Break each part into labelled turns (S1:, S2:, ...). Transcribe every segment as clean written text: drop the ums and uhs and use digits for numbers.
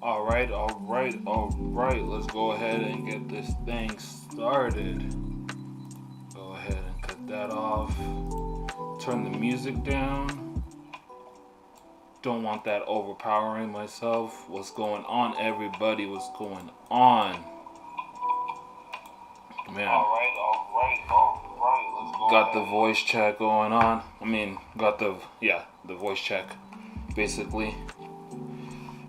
S1: All right. Let's go ahead and get this thing started. Go ahead and cut that off. Turn the music down. Don't want that overpowering myself. What's going on, everybody? What's going on? Man. All right. Got the voice check going on. Got the voice check, basically.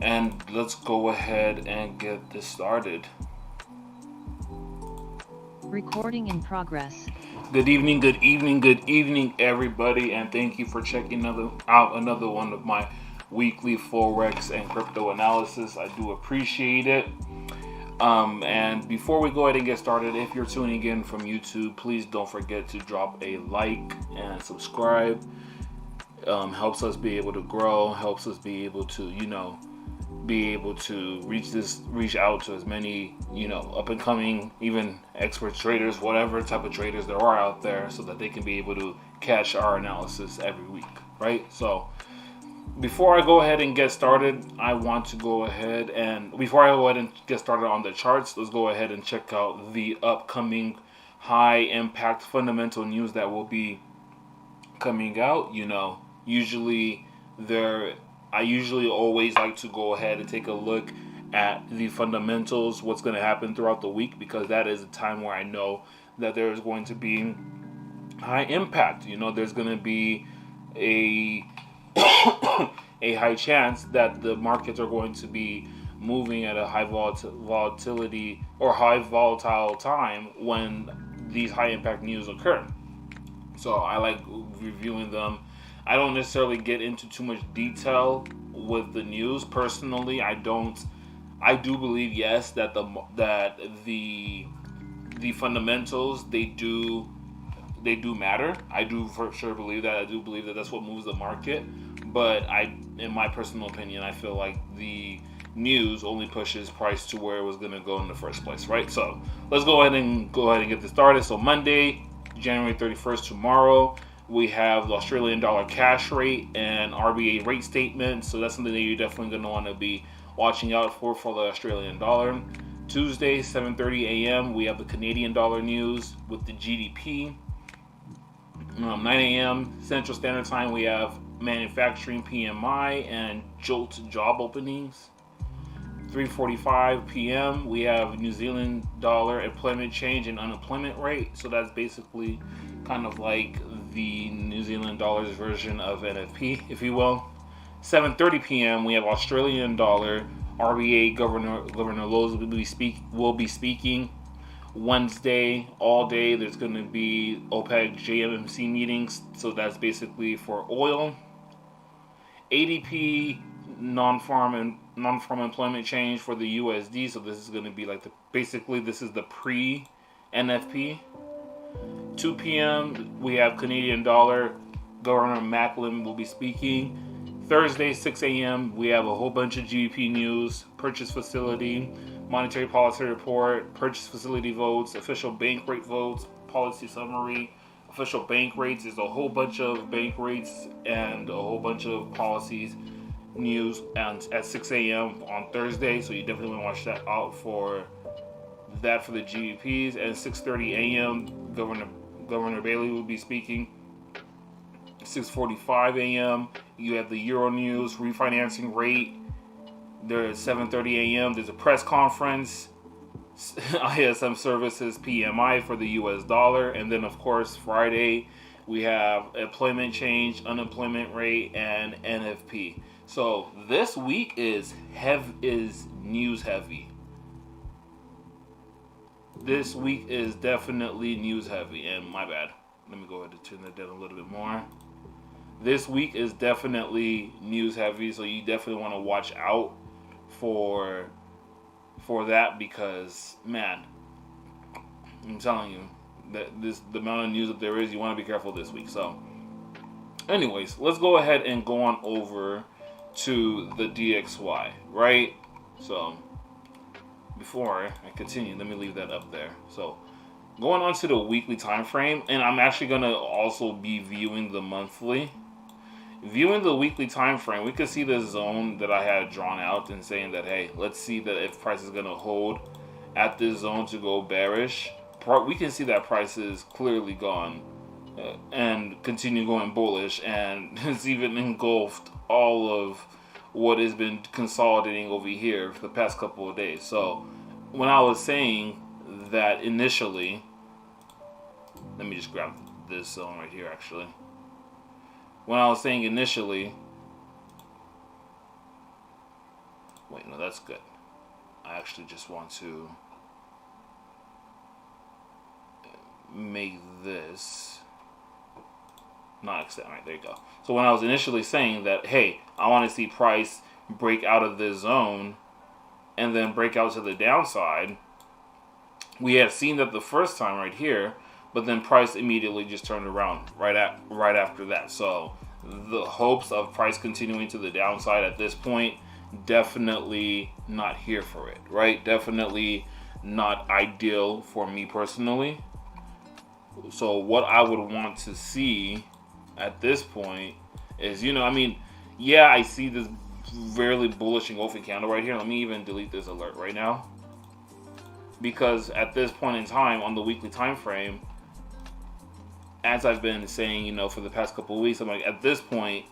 S1: And let's go ahead and get this started.
S2: Recording in progress.
S1: Good evening, everybody, and thank you for checking out another one of my weekly Forex and crypto analysis. I do appreciate it. And before we go ahead and get started, if you're tuning in from YouTube, please don't forget to drop a like and subscribe. Helps us be able to grow, helps us be able to, reach out to as many, up and coming, even expert traders, whatever type of traders there are out there, so that they can be able to catch our analysis every week, right? So before I go ahead and get started, before I go ahead and get started on the charts, let's go ahead and check out the upcoming high impact fundamental news that will be coming out. I usually always like to go ahead and take a look at the fundamentals, what's going to happen throughout the week, because that is a time where I know that there is going to be high impact. There's going to be a high chance that the markets are going to be moving at a high volatility or high volatile time when these high impact news occur. So I like reviewing them. I don't necessarily get into too much detail with the news. Personally, I don't. I do believe, yes, that the fundamentals they do matter. I do for sure believe that. I do believe that that's what moves the market. But in my personal opinion, I feel like the news only pushes price to where it was going to go in the first place, right? So let's go ahead and get this started. So Monday, January 31st, tomorrow, we have the Australian dollar cash rate and RBA rate statement. So that's something that you're definitely going to want to be watching out for the Australian dollar. Tuesday, 7:30 a.m., we have the Canadian dollar news with the GDP. 9 a.m. Central Standard Time, we have manufacturing PMI and JOLT job openings. 3:45 p.m. we have New Zealand dollar employment change and unemployment rate. So that's basically kind of like the New Zealand dollar's version of NFP, if you will. 7:30 p.m. we have Australian dollar RBA Governor Lowe will be speaking. Wednesday all day there's going to be OPEC JMMC meetings, so that's basically for oil. ADP non-farm employment change for the USD, so this is going to be like this is the pre-NFP. 2 p.m. we have Canadian dollar Governor Macklin will be speaking. Thursday 6 a.m. we have a whole bunch of GDP news, purchase facility, monetary policy report, purchase facility votes, official bank rate votes, policy summary. Official bank rates is a whole bunch of bank rates and a whole bunch of policies news and at 6 a.m. on Thursday, so you definitely want to watch that out for that for the GDPs. And 6:30 a.m. Governor Bailey will be speaking. 6:45 a.m. you have the Euro news, refinancing rate. There's 7:30 a.m. there's a press conference, ISM services PMI for the US dollar, and then of course Friday we have employment change, unemployment rate, and NFP. So this week is news heavy. This week is definitely news heavy, and my bad. Let me go ahead and turn that down a little bit more. This week is definitely news heavy, so you definitely want to watch out for that, because man, I'm telling you that the amount of news that there is, you want to be careful this week. So anyways, let's go ahead and go on over to the DXY, right? So before I continue, let me leave that up there. So going on to the weekly time frame, and I'm actually going to also be viewing the monthly. viewing the weekly time frame, we could see the zone that I had drawn out and saying that, hey, let's see that if price is going to hold at this zone to go bearish. We can see that price is clearly gone and continue going bullish, and it's even engulfed all of what has been consolidating over here for the past couple of days. So when I was saying that initially, let me just grab this zone right here actually. When I was saying initially, wait, no, that's good. I actually just want to make this not extend. Right, there you go. So when I was initially saying that, hey, I want to see price break out of this zone and then break out to the downside, we had seen that the first time right here, but then price immediately just turned around right after that. So the hopes of price continuing to the downside at this point, definitely not here for it, right? Definitely not ideal for me personally. So what I would want to see at this point is, yeah, I see this fairly bullish engulfing candle right here. Let me even delete this alert right now, because at this point in time on the weekly time frame, as I've been saying, for the past couple of weeks, I'm like, at this point,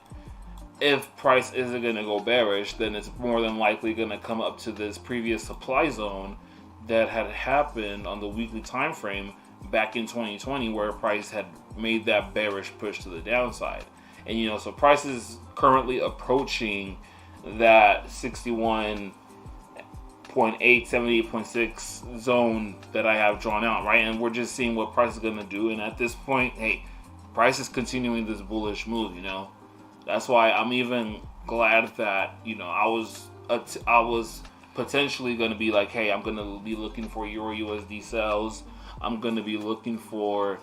S1: if price isn't going to go bearish, then it's more than likely going to come up to this previous supply zone that had happened on the weekly time frame back in 2020, where price had made that bearish push to the downside. And so price is currently approaching that 61.8, 78.6 zone that I have drawn out, right? And we're just seeing what price is going to do. And at this point, hey, price is continuing this bullish move, That's why I'm even glad that, I was potentially going to be like, hey, I'm going to be looking for Euro USD sells. I'm going to be looking for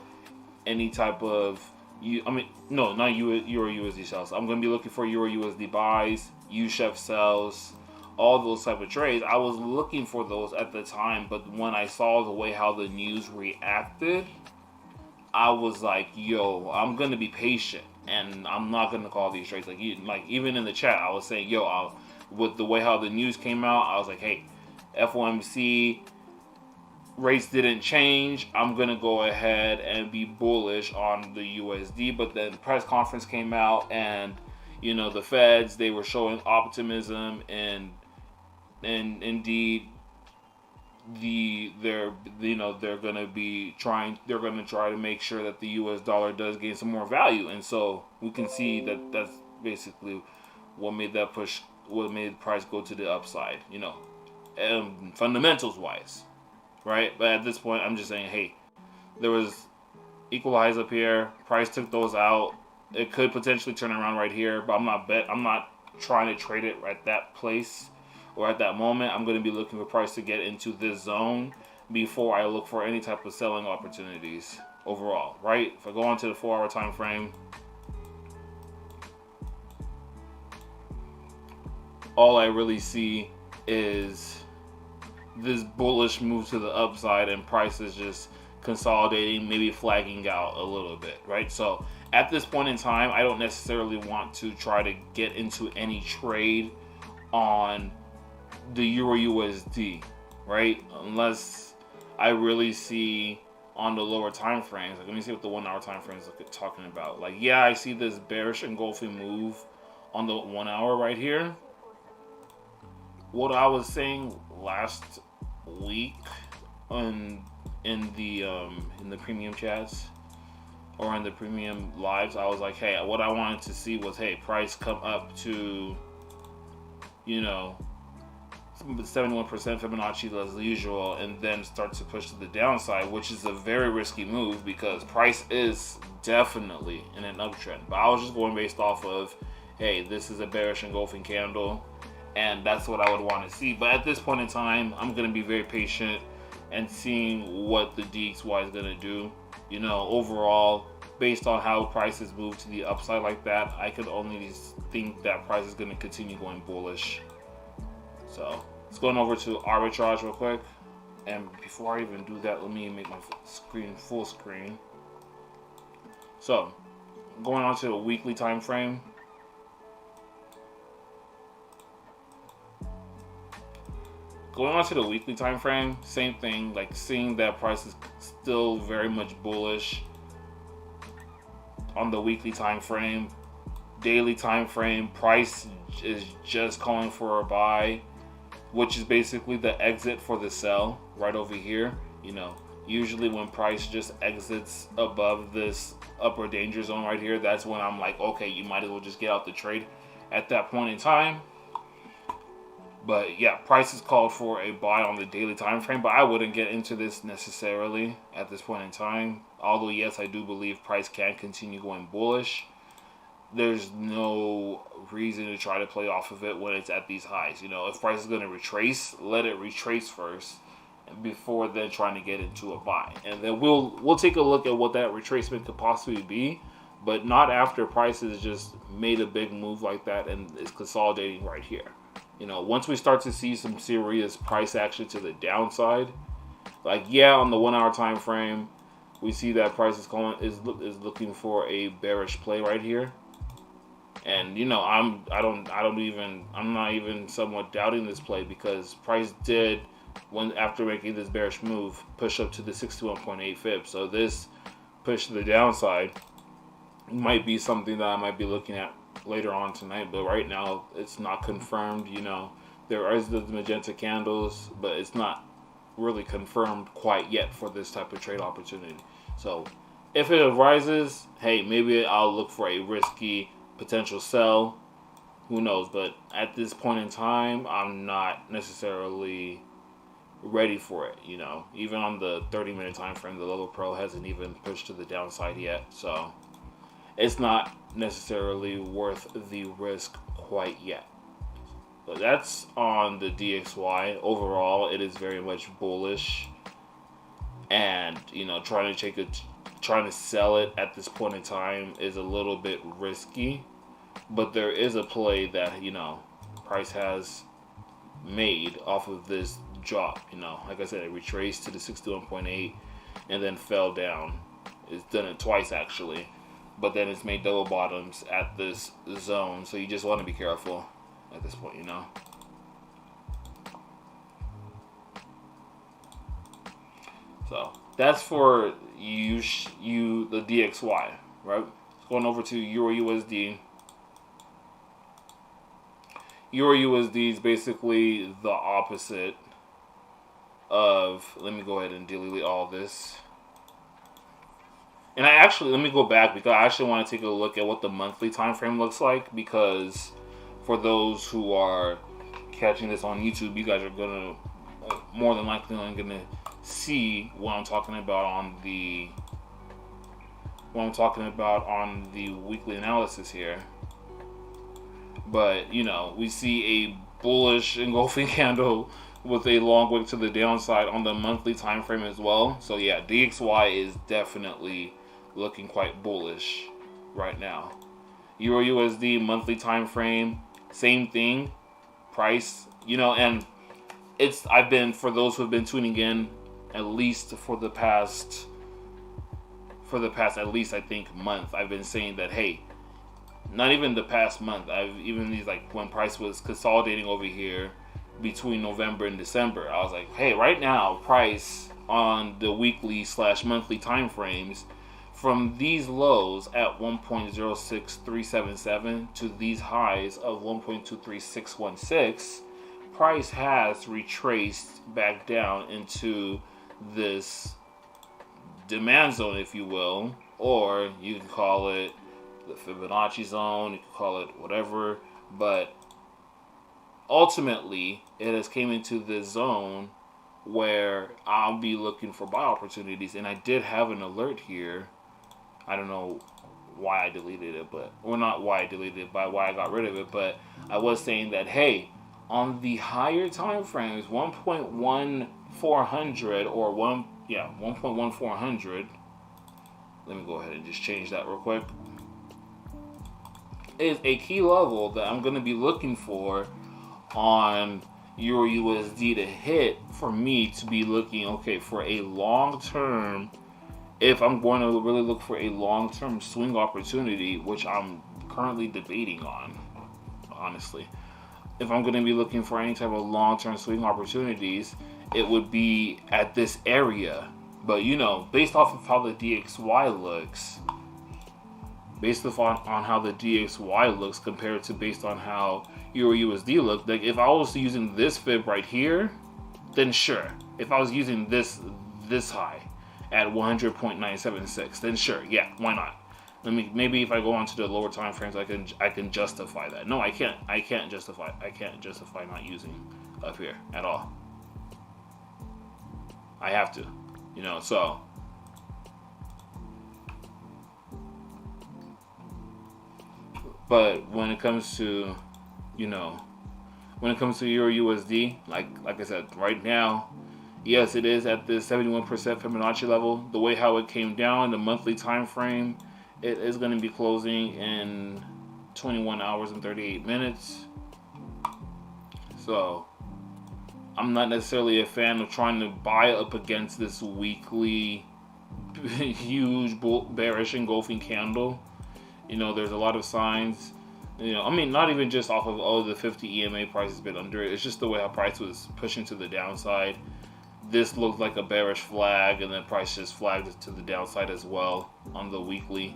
S1: any type of, not Euro USD sells. I'm going to be looking for Euro USD buys, USHEF sells, all those type of trades. I was looking for those at the time, but when I saw the way how the news reacted, I was like, yo, I'm going to be patient, and I'm not going to call these trades. Like even in the chat, I was saying, yo, with the way how the news came out, I was like, hey, FOMC rates didn't change. I'm going to go ahead and be bullish on the USD. But then the press conference came out, and, the Feds, they were showing optimism, and indeed, they're going to try to make sure that the US dollar does gain some more value. And so we can see that that's basically what made that push, what made the price go to the upside, fundamentals wise, right? But at this point, I'm just saying, hey, there was equal highs up here, price took those out. It could potentially turn around right here, but I'm not trying to trade it at that place or at that moment. I'm going to be looking for price to get into this zone before I look for any type of selling opportunities overall, right? If I go on to the 4-hour time frame, all I really see is this bullish move to the upside, and price is just consolidating, maybe flagging out a little bit, right? So at this point in time, I don't necessarily want to try to get into any trade on the Euro USD, right? Unless I really see on the lower time frames. Like, let me see what the 1-hour time frames are talking about. Like, yeah, I see this bearish engulfing move on the 1 hour right here. What I was saying last week in the premium chats or in the premium lives, I was like, hey, what I wanted to see was, hey, price come up to, 71% Fibonacci as usual, and then start to push to the downside, which is a very risky move because price is definitely in an uptrend. But I was just going based off of, hey, this is a bearish engulfing candle, and that's what I would want to see. But at this point in time, I'm going to be very patient and seeing what the DXY is going to do. Overall, based on how prices move to the upside like that, I could only think that price is going to continue going bullish. So let's go over to arbitrage real quick. And before I even do that, let me make my screen full screen. So going on to a weekly time frame. going on to the weekly time frame, same thing. Like seeing that price is still very much bullish on the weekly time frame. Daily time frame, price is just calling for a buy, which is basically the exit for the sell right over here. You know, usually when price just exits above this upper danger zone right here, that's when I'm like, okay, you might as well just get out the trade at that point in time. But yeah, price is called for a buy on the daily time frame, but I wouldn't get into this necessarily at this point in time. Although yes, I do believe price can continue going bullish. There's no reason to try to play off of it when it's at these highs. You know, if price is going to retrace, let it retrace first before then trying to get into a buy. And then we'll take a look at what that retracement could possibly be, but not after price has just made a big move like that and is consolidating right here. You know, once we start to see some serious price action to the downside, like yeah, on the 1 hour time frame, we see that price is looking for a bearish play right here. And you know, I'm not even somewhat doubting this play, because price did, after making this bearish move, push up to the 61.8 fib. So this push to the downside might be something that I might be looking at later on tonight, but right now it's not confirmed. You know, there is the magenta candles, but it's not really confirmed quite yet for this type of trade opportunity. So if it rises, hey, maybe I'll look for a risky potential sell, who knows. But at this point in time, I'm not necessarily ready for it. You know, even on the 30-minute time frame, the level pro hasn't even pushed to the downside yet, so it's not necessarily worth the risk quite yet. So that's on the DXY. Overall, it is very much bullish, and you know, trying to sell it at this point in time is a little bit risky. But there is a play that, you know, price has made off of this drop. You know, like I said, it retraced to the 61.8 and then fell down. It's done it twice actually, but then it's made double bottoms at this zone. So you just want to be careful at this point, you know. So that's for the DXY, right? Going over to Euro USD. Euro USD is basically the opposite of, let me go ahead and delete all this. And let me go back, because I actually want to take a look at what the monthly time frame looks like, because for those who are catching this on YouTube, you guys are going to, more than likely, going to see what I'm talking about on the weekly analysis here. But, you know, we see a bullish engulfing candle with a long wick to the downside on the monthly time frame as well. So yeah, DXY is definitely looking quite bullish right now. Euro USD monthly time frame, same thing. Price, you know, and I've been, for those who have been tuning in, at least for the past at least I think month, I've been saying that, hey, not even the past month, when price was consolidating over here between November and December, I was like, hey, right now price on the weekly / monthly time frames, from these lows at 1.06377 to these highs of 1.23616, price has retraced back down into this demand zone, if you will, or you can call it the Fibonacci zone, you can call it whatever, but ultimately it has came into this zone where I'll be looking for buy opportunities. And I did have an alert here. I don't know why I deleted it, but not why I deleted it, but why I got rid of it, but I was saying that, hey, on the higher time frames, 1.1400 or 1.1400, let me go ahead and just change that real quick, is a key level that I'm going to be looking for on Euro USD to hit, for me to be looking, okay, for a long term, if I'm going to really look for a long term swing opportunity, which I'm currently debating on, honestly. if I'm going to be looking for any type of long-term swing opportunities, it would be at this area. But based off of how the DXY looks, based on how the DXY looks compared to based on how Euro USD looked, like if I was using this fib right here, then sure. If I was using this high at 100.976, then sure, yeah, why not? Maybe if I go on to the lower time frames, I can justify that. No, I can't justify not using up here at all. I have to, so. But when it comes to, Euro USD, like I said, right now, yes, it is at the 71% Fibonacci level. The way how it came down, the monthly time frame, it is going to be closing in 21 hours and 38 minutes. So, I'm not necessarily a fan of trying to buy up against this weekly huge bearish engulfing candle. There's a lot of signs. Not even just off of, the 50 EMA price has been under it. It's just the way how price was pushing to the downside. This looked like a bearish flag, and then price just flagged to the downside as well on the weekly.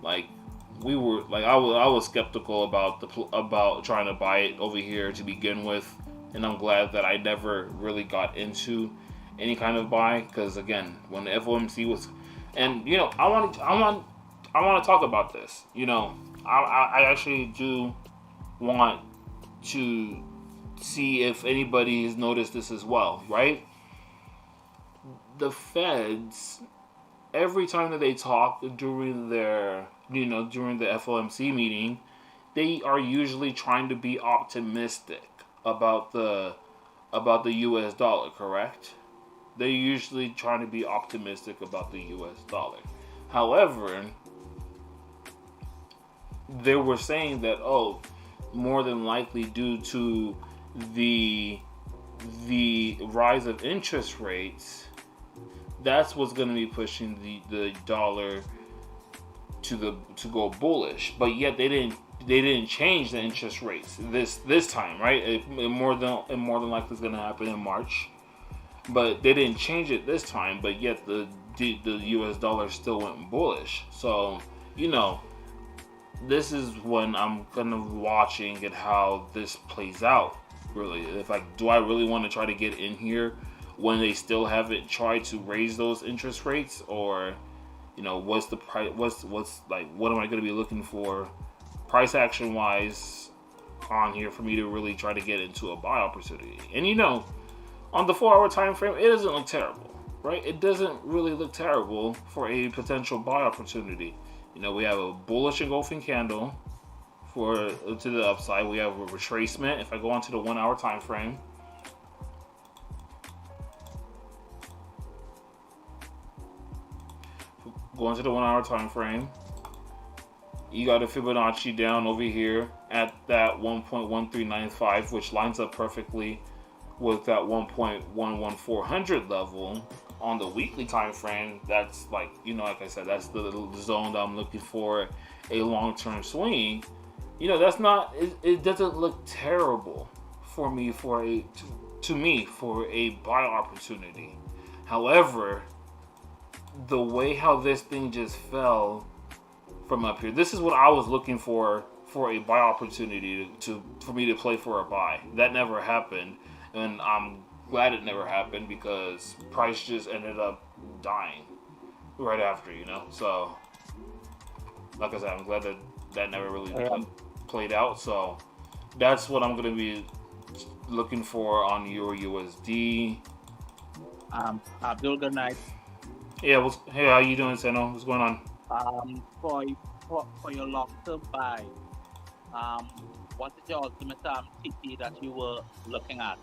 S1: I was skeptical about trying to buy it over here to begin with, and I'm glad that I never really got into any kind of buy, because again, when the FOMC was, and I want to talk about this. I actually do want to see if anybody has noticed this as well, right? The Feds, every time that they talk during the FOMC meeting, they are usually trying to be optimistic about the US dollar, correct? They're usually trying to be optimistic about the US dollar. However, they were saying that, more than likely due to the rise of interest rates, that's what's going to be pushing the dollar to go bullish. But yet they didn't change the interest rates this time, right? It more than likely is going to happen in March, but they didn't change it this time. But yet the US dollar still went bullish. So this is when I'm gonna watching at how this plays out. Really, do I really want to try to get in here when they still haven't tried to raise those interest rates, or what's the price? What am I going to be looking for, price action wise, on here for me to really try to get into a buy opportunity? And on the 4-hour time frame, it doesn't look terrible, right? It doesn't really look terrible for a potential buy opportunity. We have a bullish engulfing candle to the upside. We have a retracement. If I go onto the 1-hour time frame, you got a Fibonacci down over here at that 1.1395, which lines up perfectly with that 1.11400 level. On the weekly time frame, that's like I said, that's the zone that I'm looking for a long-term swing. That's not, it doesn't look terrible for me for a buy opportunity. However, the way how this thing just fell from up here, this is what I was looking for a buy opportunity for me to play for a buy. That never happened, and I'm glad it never happened, because price just ended up dying right after, So, like I said, I'm glad that never really played out. So, that's what I'm going to be looking for on Euro USD.
S3: Abdul, good night.
S1: Yeah, hey, how you doing, Seno? What's going on?
S3: For your long-term buy, what is your ultimate TP that you were looking at?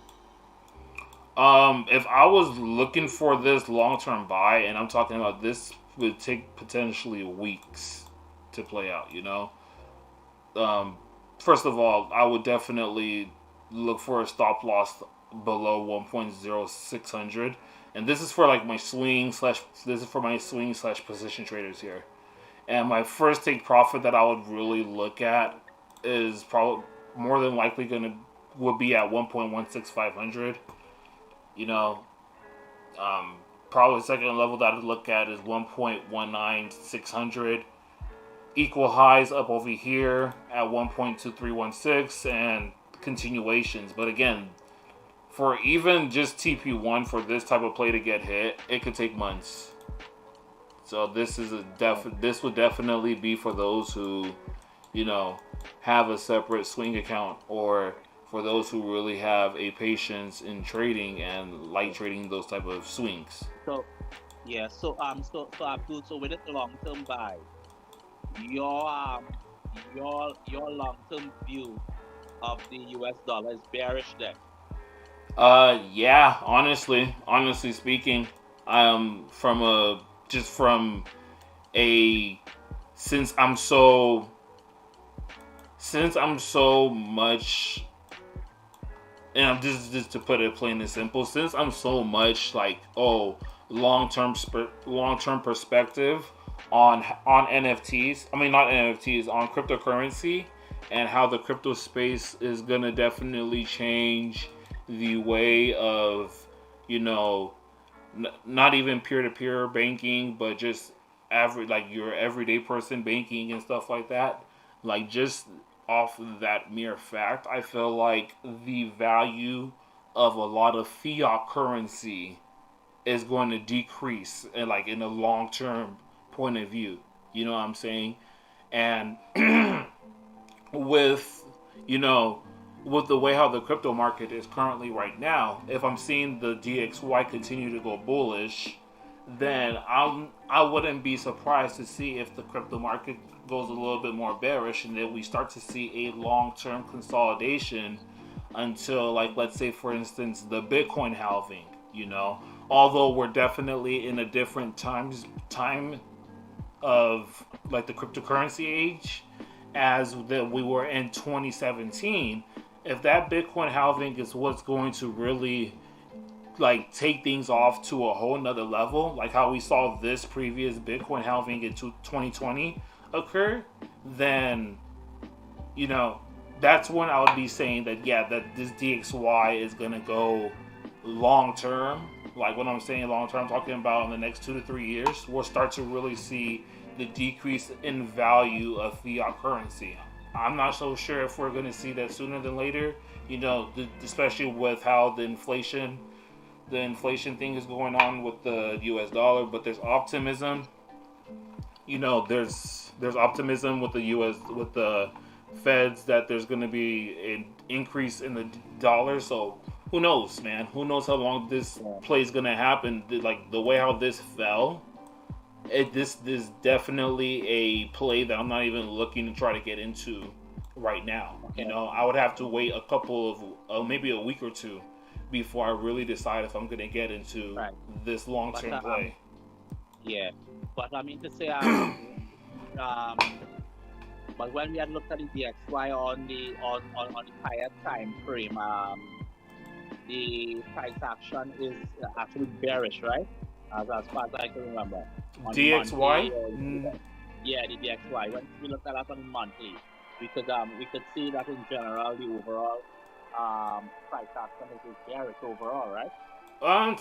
S1: If I was looking for this long-term buy, and I'm talking about this would take potentially weeks to play out, First of all, I would definitely look for a stop loss below 1.0600, and this is for my swing slash position traders here. And my first take profit that I would really look at is more than likely would be at 1.16500. You know, probably the second level that I'd look at is 1.19600. Equal highs up over here at 1.2316 and continuations. But again, for even just TP1 for this type of play to get hit, it could take months. So this would definitely be for those who, have a separate swing account, or for those who really have a patience in trading and like trading those type of swings.
S3: So Abdul, so with this long-term buy, your long-term view of the US dollar is bearish then?
S1: Yeah, honestly speaking, since I'm so much, and just to put it plain and simple, since I'm so much like, long-term perspective on NFTs, not NFTs, on cryptocurrency, and how the crypto space is gonna definitely change the way of, not even peer-to-peer banking, but just your everyday person banking and stuff like that. Like, just off of that mere fact, I feel like the value of a lot of fiat currency is going to decrease, and like in a long-term point of view. You know what I'm saying? And with the way how the crypto market is currently right now, if I'm seeing the DXY continue to go bullish, then I wouldn't be surprised to see if the crypto market goes a little bit more bearish, and then we start to see a long-term consolidation until, like, let's say for instance, the Bitcoin halving. Although we're definitely in a different time of like the cryptocurrency age as that we were in 2017. If that Bitcoin halving is what's going to really like take things off to a whole nother level, like how we saw this previous Bitcoin halving in 2020 occur, then that's when I would be saying that that this DXY is gonna go long term. Like when I'm saying long term, talking about in the next 2 to 3 years, we'll start to really see the decrease in value of fiat currency. I'm not so sure if we're going to see that sooner than later, especially with how the inflation thing is going on with the US dollar. But there's optimism. There's optimism with the Feds that there's going to be an increase in the dollar. So who knows, man? Who knows how long this play is going to happen? Like the way how this fell, this is definitely a play that I'm not even looking to try to get into right now. Okay. I would have to wait a couple of maybe a week or two before I really decide if I'm going to get into this long-term play.
S3: Yeah, but I mean to say, but when we had looked at the DXY on the higher time frame, the price action is actually bearish, right? As far as I can remember.
S1: DXY?
S3: Yeah, the DXY. When we look at that on monthly, we could see that in general the overall price action is bearish overall, right?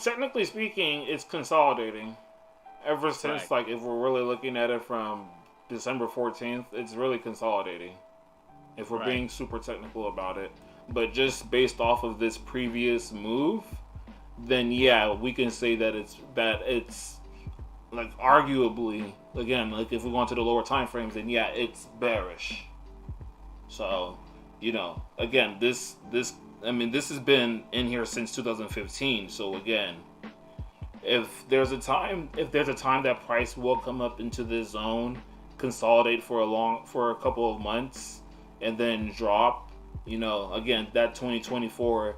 S1: Technically speaking, it's consolidating. Ever since, like, if we're really looking at it from December 14th, it's really consolidating. If we're being super technical about it. But just based off of this previous move, then we can say that it's like arguably, again, like if we go into the lower time frames, then it's bearish. So, again, this has been in here since 2015. So again, if there's a time that price will come up into this zone, consolidate for a couple of months, and then drop, again, that 2024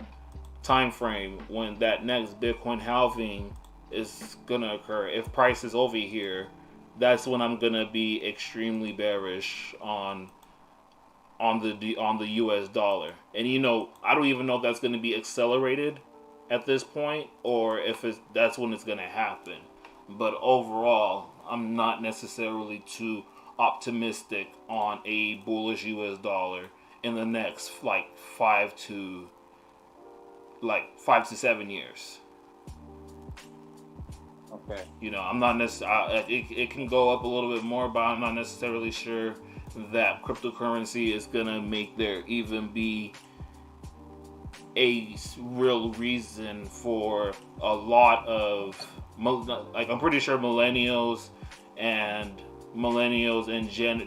S1: time frame when that next Bitcoin halving is gonna occur, if price is over here, that's when I'm gonna be extremely bearish on the US dollar. And I don't even know if that's gonna be accelerated at this point, or if that's when it's gonna happen. But overall, I'm not necessarily too optimistic on a bullish US dollar in the next like 5 to 7 years.
S3: Okay.
S1: You know, I'm not necessarily. It can go up a little bit more, but I'm not necessarily sure that cryptocurrency is gonna make there even be a real reason for a lot of I'm pretty sure millennials and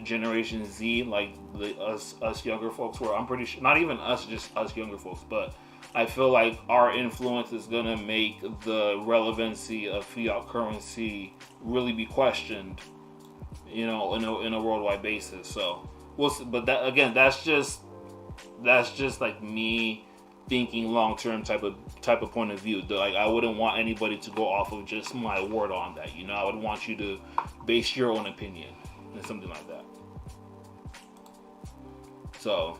S1: Generation Z, like us younger folks, where I'm pretty sure not even us, just us younger folks, but I feel like our influence is gonna make the relevancy of fiat currency really be questioned, you know, in a worldwide basis. So we'll see, but that again, that's just like me thinking long term type of point of view. Like I wouldn't want anybody to go off of just my word on that. You know, I would want you to base your own opinion and something like that. So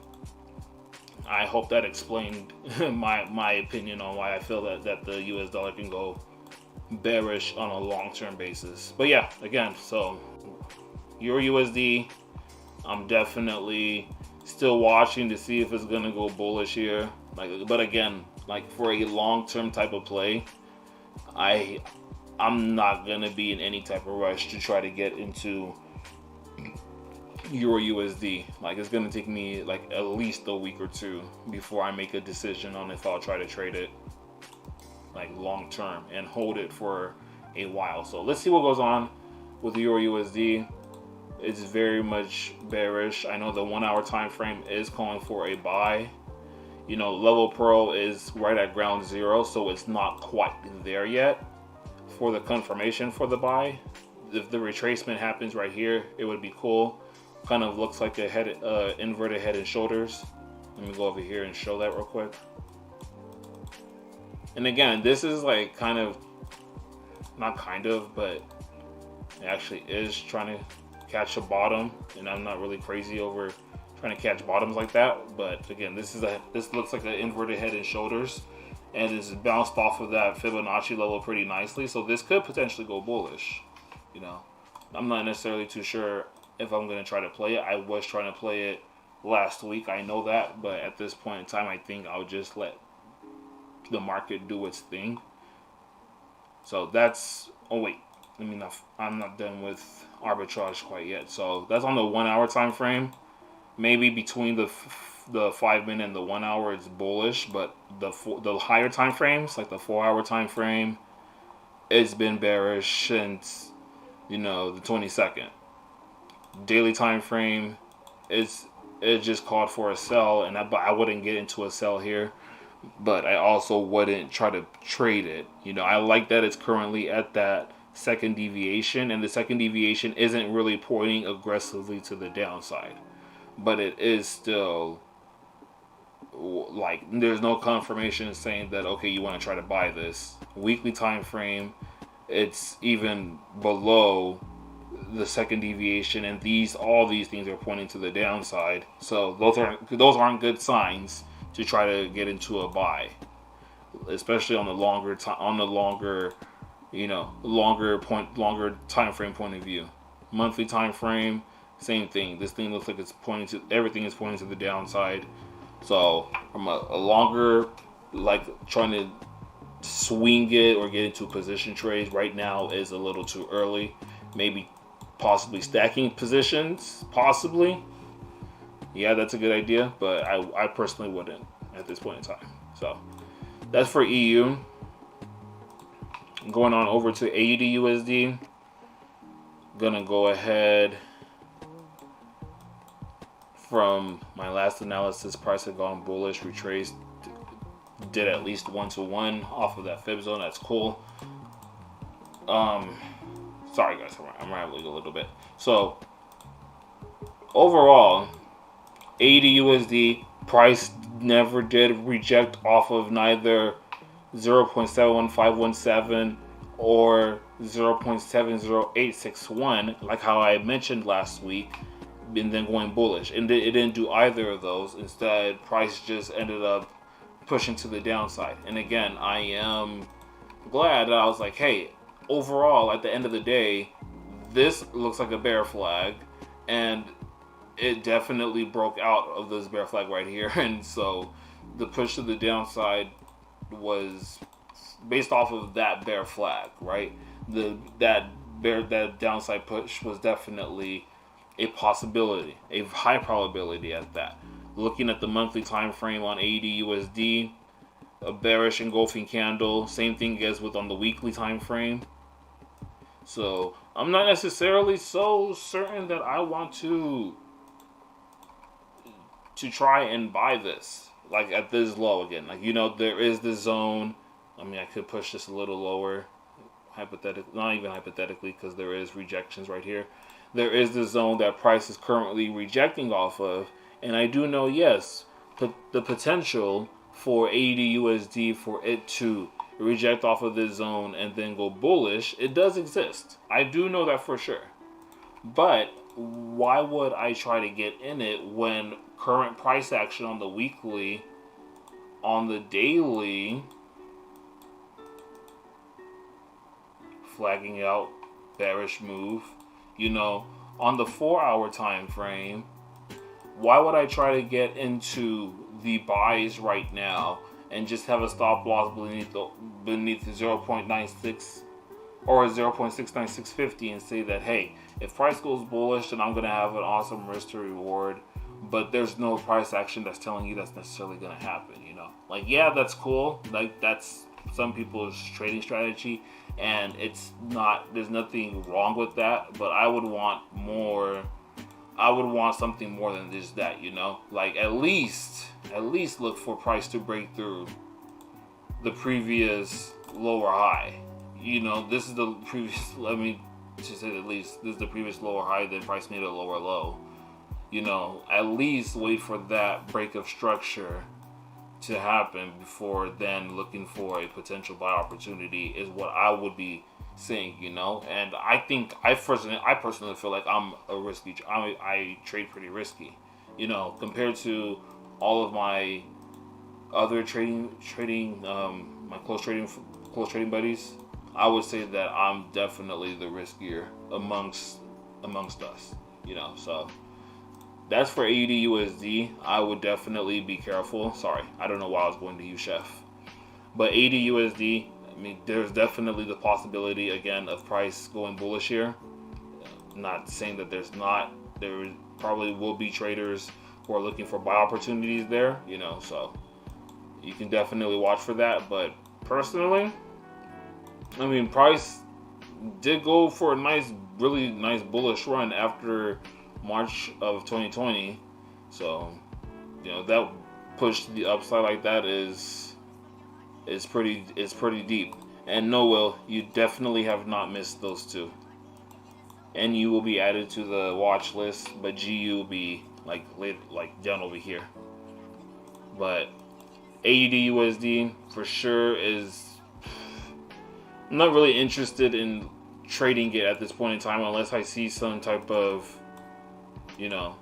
S1: I hope that explained my opinion on why I feel that the US dollar can go bearish on a long-term basis. But yeah, again, so Euro USD, I'm definitely still watching to see if it's gonna go bullish here. But again, like for a long-term type of play, I'm not gonna be in any type of rush to try to get into Euro USD. Like it's gonna take me like at least a week or two before I make a decision on if I'll try to trade it like long term and hold it for a while. So let's see what goes on with Euro USD. It's very much bearish. I know the 1 hour time frame is calling for a buy. You know, level pro is right at ground zero, so it's not quite there yet for the confirmation for the buy. If the retracement happens right here, it would be cool. Kind of looks like a inverted head and shoulders. Let me go over here and show that real quick. And again, this is like but it actually is trying to catch a bottom, and I'm not really crazy over trying to catch bottoms like that. But again, this looks like an inverted head and shoulders, and it's bounced off of that Fibonacci level pretty nicely. So this could potentially go bullish. You know, I'm not necessarily too sure if I'm going to try to play it. I was trying to play it last week, I know that, but at this point in time, I think I'll just let the market do its thing. So that's, oh wait, I'm not done with arbitrage quite yet. So that's on the 1 hour time frame. Maybe between the 5 minute and the 1 hour it's bullish, but the higher time frames, like the 4 hour time frame, it's been bearish since, you know, the 22nd. Daily time frame, it just called for a sell, but I wouldn't get into a sell here, but I also wouldn't try to trade it. You know, I like that it's currently at that second deviation, and the second deviation isn't really pointing aggressively to the downside, but it is still like there's no confirmation saying that okay, you want to try to buy this. Weekly time frame, it's even below the second deviation, and all these things are pointing to the downside. So those aren't good signs to try to get into a buy, especially on the longer time frame point of view. Monthly time frame, same thing. This thing looks like everything is pointing to the downside. So from a longer, like trying to swing it or get into position trades right now is a little too early. Maybe possibly stacking positions, possibly. Yeah, that's a good idea, but I personally wouldn't at this point in time. So that's for EU. Going on over to AUD USD. Gonna go ahead. From my last analysis, price had gone bullish, retraced, did at least 1-to-1 off of that fib zone. That's cool. Sorry guys, I'm rambling a little bit. So overall, AUD USD price never did reject off of neither 0.71517 or 0.70861, like how I mentioned last week, and then going bullish. And it didn't do either of those. Instead, price just ended up pushing to the downside. And again, I am glad that I was like, hey, overall, at the end of the day, this looks like a bear flag, and it definitely broke out of this bear flag right here, and so the push to the downside was based off of that bear flag, right? That downside push was definitely a possibility, a high probability at that. Looking at the monthly time frame on AUD USD, a bearish engulfing candle, same thing as with on the weekly time frame. So I'm not necessarily so certain that I want to try and buy this like at this low again. Like, you know, there is the zone. I mean, I could push this a little lower, hypothetically, not even hypothetically, because there is rejections right here. There is the zone that price is currently rejecting off of, and I do know, yes, the potential for AUD USD for it to reject off of this zone and then go bullish, it does exist. I do know that for sure. But why would I try to get in it when current price action on the weekly, on the daily, flagging out bearish move, you know, on the 4-hour time frame, why would I try to get into the buys right now and just have a stop loss beneath 0.96 or 0.69650 and say that, hey, if price goes bullish, then I'm going to have an awesome risk to reward, but there's no price action that's telling you that's necessarily going to happen, you know? Like, yeah, that's cool. Like, that's some people's trading strategy, and it's not, there's nothing wrong with that, but I would want more. I would want something more than just that, you know? Like, at least look for price to break through the previous lower high. You know, this is the previous, let me just say at least, this is the previous lower high, then price made a lower low. You know, at least wait for that break of structure to happen before then looking for a potential buy opportunity is what I would be saying, you know. And I think I personally feel like I'm a risky. I trade pretty risky, you know, compared to all of my other trading my close trading buddies. I would say that I'm definitely the riskier amongst us, you know. So that's for AUD USD. I would definitely be careful. Sorry, I don't know why I was going to use Chef, but AUD USD. I mean, there's definitely the possibility, again, of price going bullish here. Not saying that there's not. There probably will be traders who are looking for buy opportunities there, you know, so you can definitely watch for that. But personally, I mean, price did go for a really nice bullish run after March of 2020. So, you know, that push to the upside like that is pretty deep. And no, Will, you definitely have not missed those two. NU will be added to the watch list, but GU will be like down over here. But AUD USD for sure is, I'm not really interested in trading it at this point in time unless I see some type of, you know,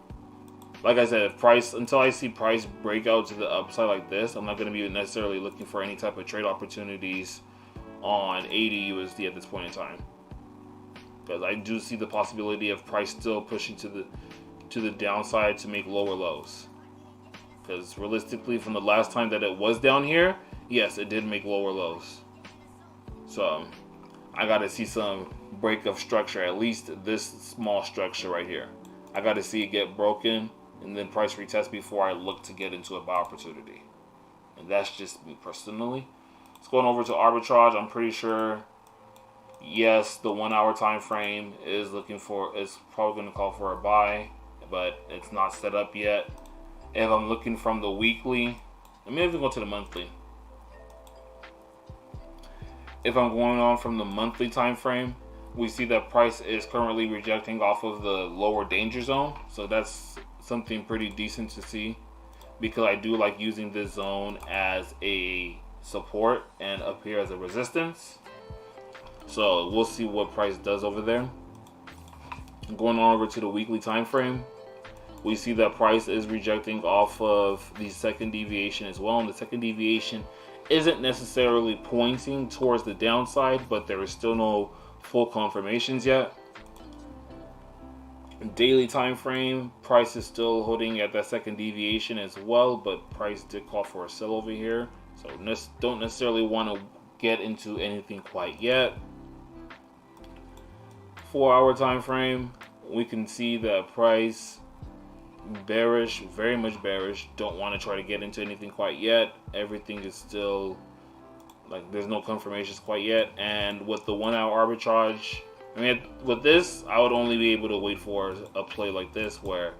S1: like I said, until I see price break out to the upside like this, I'm not going to be necessarily looking for any type of trade opportunities on AUD USD at this point in time, because I do see the possibility of price still pushing to the downside to make lower lows. Because realistically, from the last time that it was down here, yes, it did make lower lows. So I got to see some break of structure, at least this small structure right here. I got to see it get broken and then price retest before I look to get into a buy opportunity. And that's just me personally. It's going over to arbitrage. I'm pretty sure, yes, the 1 hour time frame is probably going to call for a buy, but it's not set up yet. If I'm looking from the weekly, let me even go to the monthly. If I'm going on from the monthly time frame, we see that price is currently rejecting off of the lower danger zone. So that's something pretty decent to see, because I do like using this zone as a support and up here as a resistance. So we'll see what price does over there. Going on over to the weekly time frame, we see that price is rejecting off of the second deviation as well, and the second deviation isn't necessarily pointing towards the downside, but there is still no full confirmations yet. Daily time frame, price is still holding at that second deviation as well, but price did call for a sell over here. So don't necessarily want to get into anything quite yet. 4-hour time frame, we can see that price bearish, very much bearish. Don't want to try to get into anything quite yet. Everything is still like there's no confirmations quite yet. And with the 1-hour arbitrage, I mean, with this, I would only be able to wait for a play like this where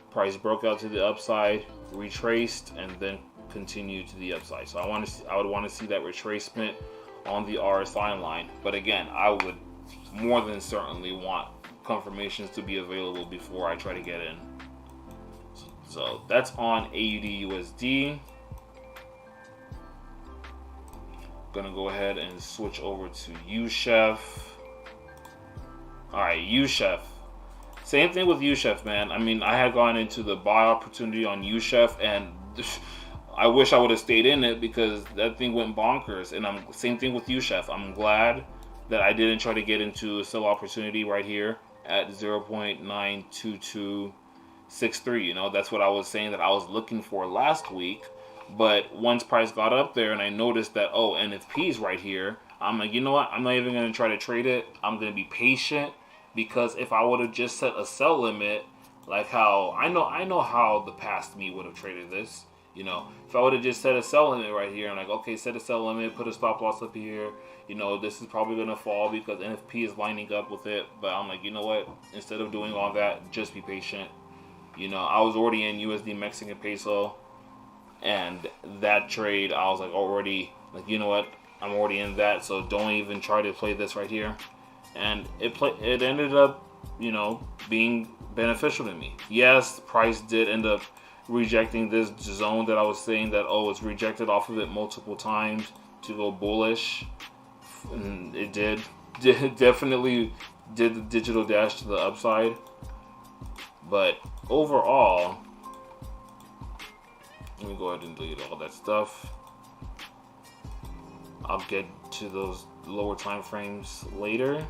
S1: price broke out to the upside, retraced, and then continued to the upside. So I would want to see that retracement on the RSI line. But again, I would more than certainly want confirmations to be available before I try to get in. So that's on AUD USD. Gonna go ahead and switch over to UChef. Alright, UChef. Same thing with UChef, man. I mean, I had gone into the buy opportunity on UChef, and I wish I would have stayed in it because that thing went bonkers. And same thing with UChef. I'm glad that I didn't try to get into a sell opportunity right here at 0.92263. You know, that's what I was saying that I was looking for last week. But once price got up there and I noticed that, oh, NFP is right here, I'm like, you know what? I'm not even going to try to trade it. I'm going to be patient, because if I would have just set a sell limit, like how I know how the past me would have traded this. You know, if I would have just set a sell limit right here, and like, okay, set a sell limit, put a stop loss up here. You know, this is probably going to fall because NFP is lining up with it. But I'm like, you know what? Instead of doing all that, just be patient. You know, I was already in USD Mexican peso. And that trade, I was like already, like, you know what? I'm already in that, so don't even try to play this right here. And it ended up, you know, being beneficial to me. Yes, price did end up rejecting this zone that I was saying that, oh, it's rejected off of it multiple times to go bullish. And it definitely did the digital dash to the upside. But overall, let me go ahead and delete all that stuff. I'll get to those lower time frames later.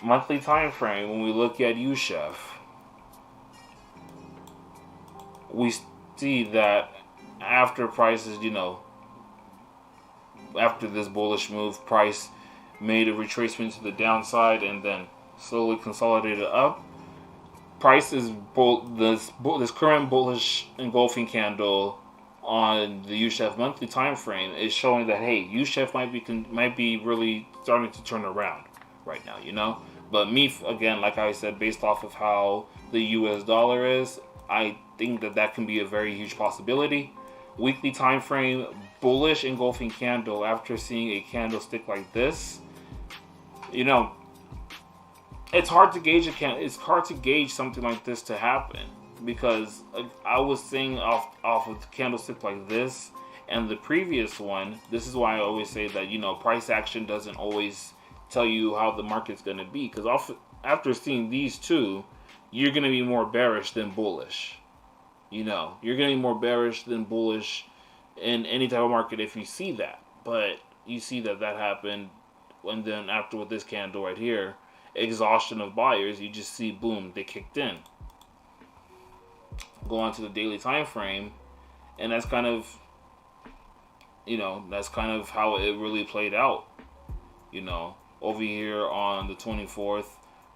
S1: Monthly time frame, when we look at UChef, we see that after prices, you know, after this bullish move, price made a retracement to the downside and then slowly consolidated up. Price is this current bullish engulfing candle on the UChef monthly time frame is showing that, hey, UChef might be really starting to turn around right now, you know. But me, again, like I said, based off of how the US dollar is, I think that can be a very huge possibility. Weekly time frame, bullish engulfing candle after seeing a candlestick like this, you know, it's hard to gauge it's hard to gauge something like this to happen, because I was seeing off of the candlestick like this and the previous one. This is why I always say that, you know, price action doesn't always tell you how the market's going to be, because after seeing these two, you're going to be more bearish than bullish. You know, you're going to be more bearish than bullish in any type of market if you see that. But you see that happened, and then after with this candle right here, exhaustion of buyers, you just see, boom, they kicked in. Go on to the daily time frame, and that's kind of, you know, that's kind of how it really played out. You know, over here on the 24th,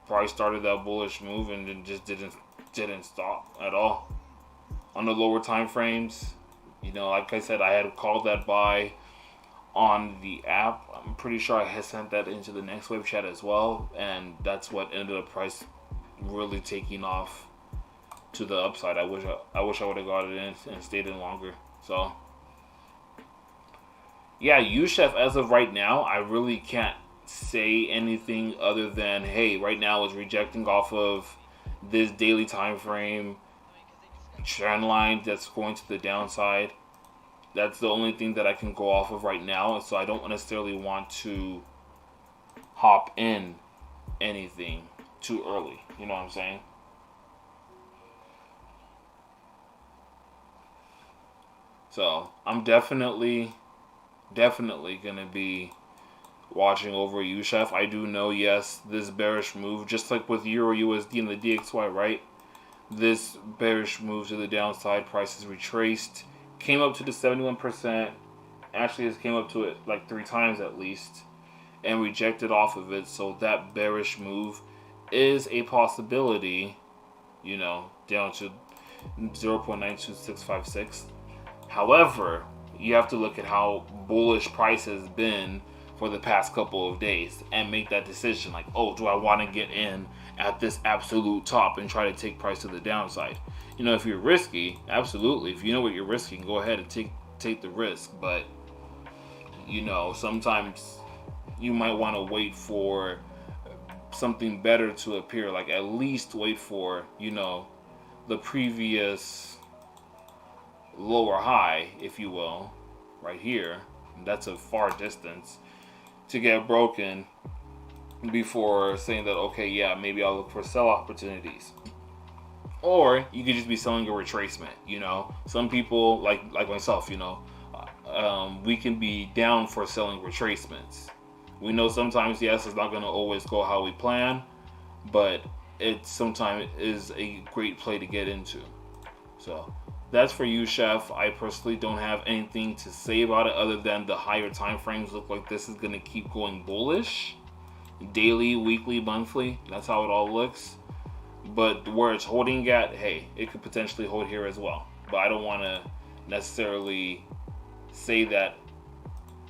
S1: price started that bullish move and then just didn't stop at all. On the lower time frames, you know, like I said, I had called that buy on the app. I'm pretty sure I had sent that into the next wave chat as well, and that's what ended up price really taking off to the upside. I wish I would have got it in and stayed in longer. So yeah, UChef as of right now, I really can't say anything other than, hey, right now it's rejecting off of this daily time frame trend line that's going to the downside. That's the only thing that I can go off of right now, so I don't necessarily want to hop in anything too early. You know what I'm saying? So I'm definitely gonna be watching over USHF, I do know, yes, this bearish move, just like with Euro USD and the DXY, right? This bearish move to the downside, prices retraced, came up to the 71%. Actually, it came up to it like 3 times at least, and rejected off of it. So that bearish move is a possibility, you know, down to 0.92656. However, you have to look at how bullish price has been for the past couple of days and make that decision. Like, oh, do I want to get in at this absolute top and try to take price to the downside? You know, if you're risky, absolutely. If you know what you're risking, go ahead and take the risk. But, you know, sometimes you might want to wait for something better to appear. Like, at least wait for, you know, the previous lower high, if you will, right here. That's a far distance to get broken before saying that, okay, yeah, maybe I'll look for sell opportunities. Or you could just be selling a retracement. You know, some people like myself, you know, we can be down for selling retracements. We know sometimes, yes, it's not going to always go how we plan, but it sometimes is a great play to get into. So that's for you, Chef. I personally don't have anything to say about it other than the higher time frames look like this is going to keep going bullish. Daily, weekly, monthly, that's how it all looks. But where it's holding at, hey, it could potentially hold here as well. But I don't want to necessarily say that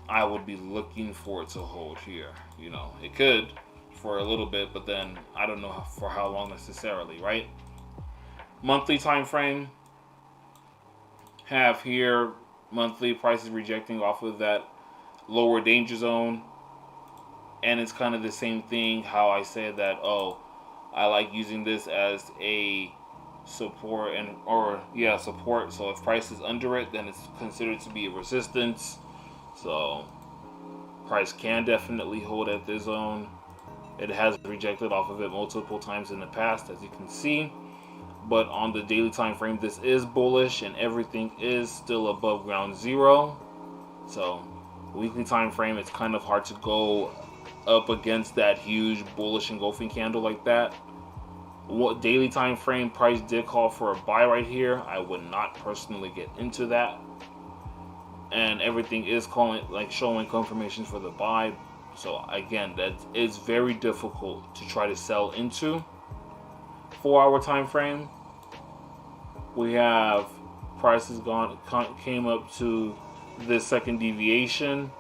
S1: I would be looking for it to hold here. You know, it could for a little bit, but then I don't know for how long necessarily, right? Monthly time frame. Have here monthly prices rejecting off of that lower danger zone, and it's kind of the same thing how I said that, oh, I like using this as a support support. So if price is under it, then it's considered to be a resistance. So price can definitely hold at this zone. It has rejected off of it multiple times in the past, as you can see. But on the daily time frame, this is bullish and everything is still above ground zero. So weekly time frame, it's kind of hard to go up against that huge bullish engulfing candle like that. What daily time frame, price did call for a buy right here. I would not personally get into that. And everything is showing confirmations for the buy. So again, that is very difficult to try to sell into. 4-hour time frame, we have prices came up to this second deviation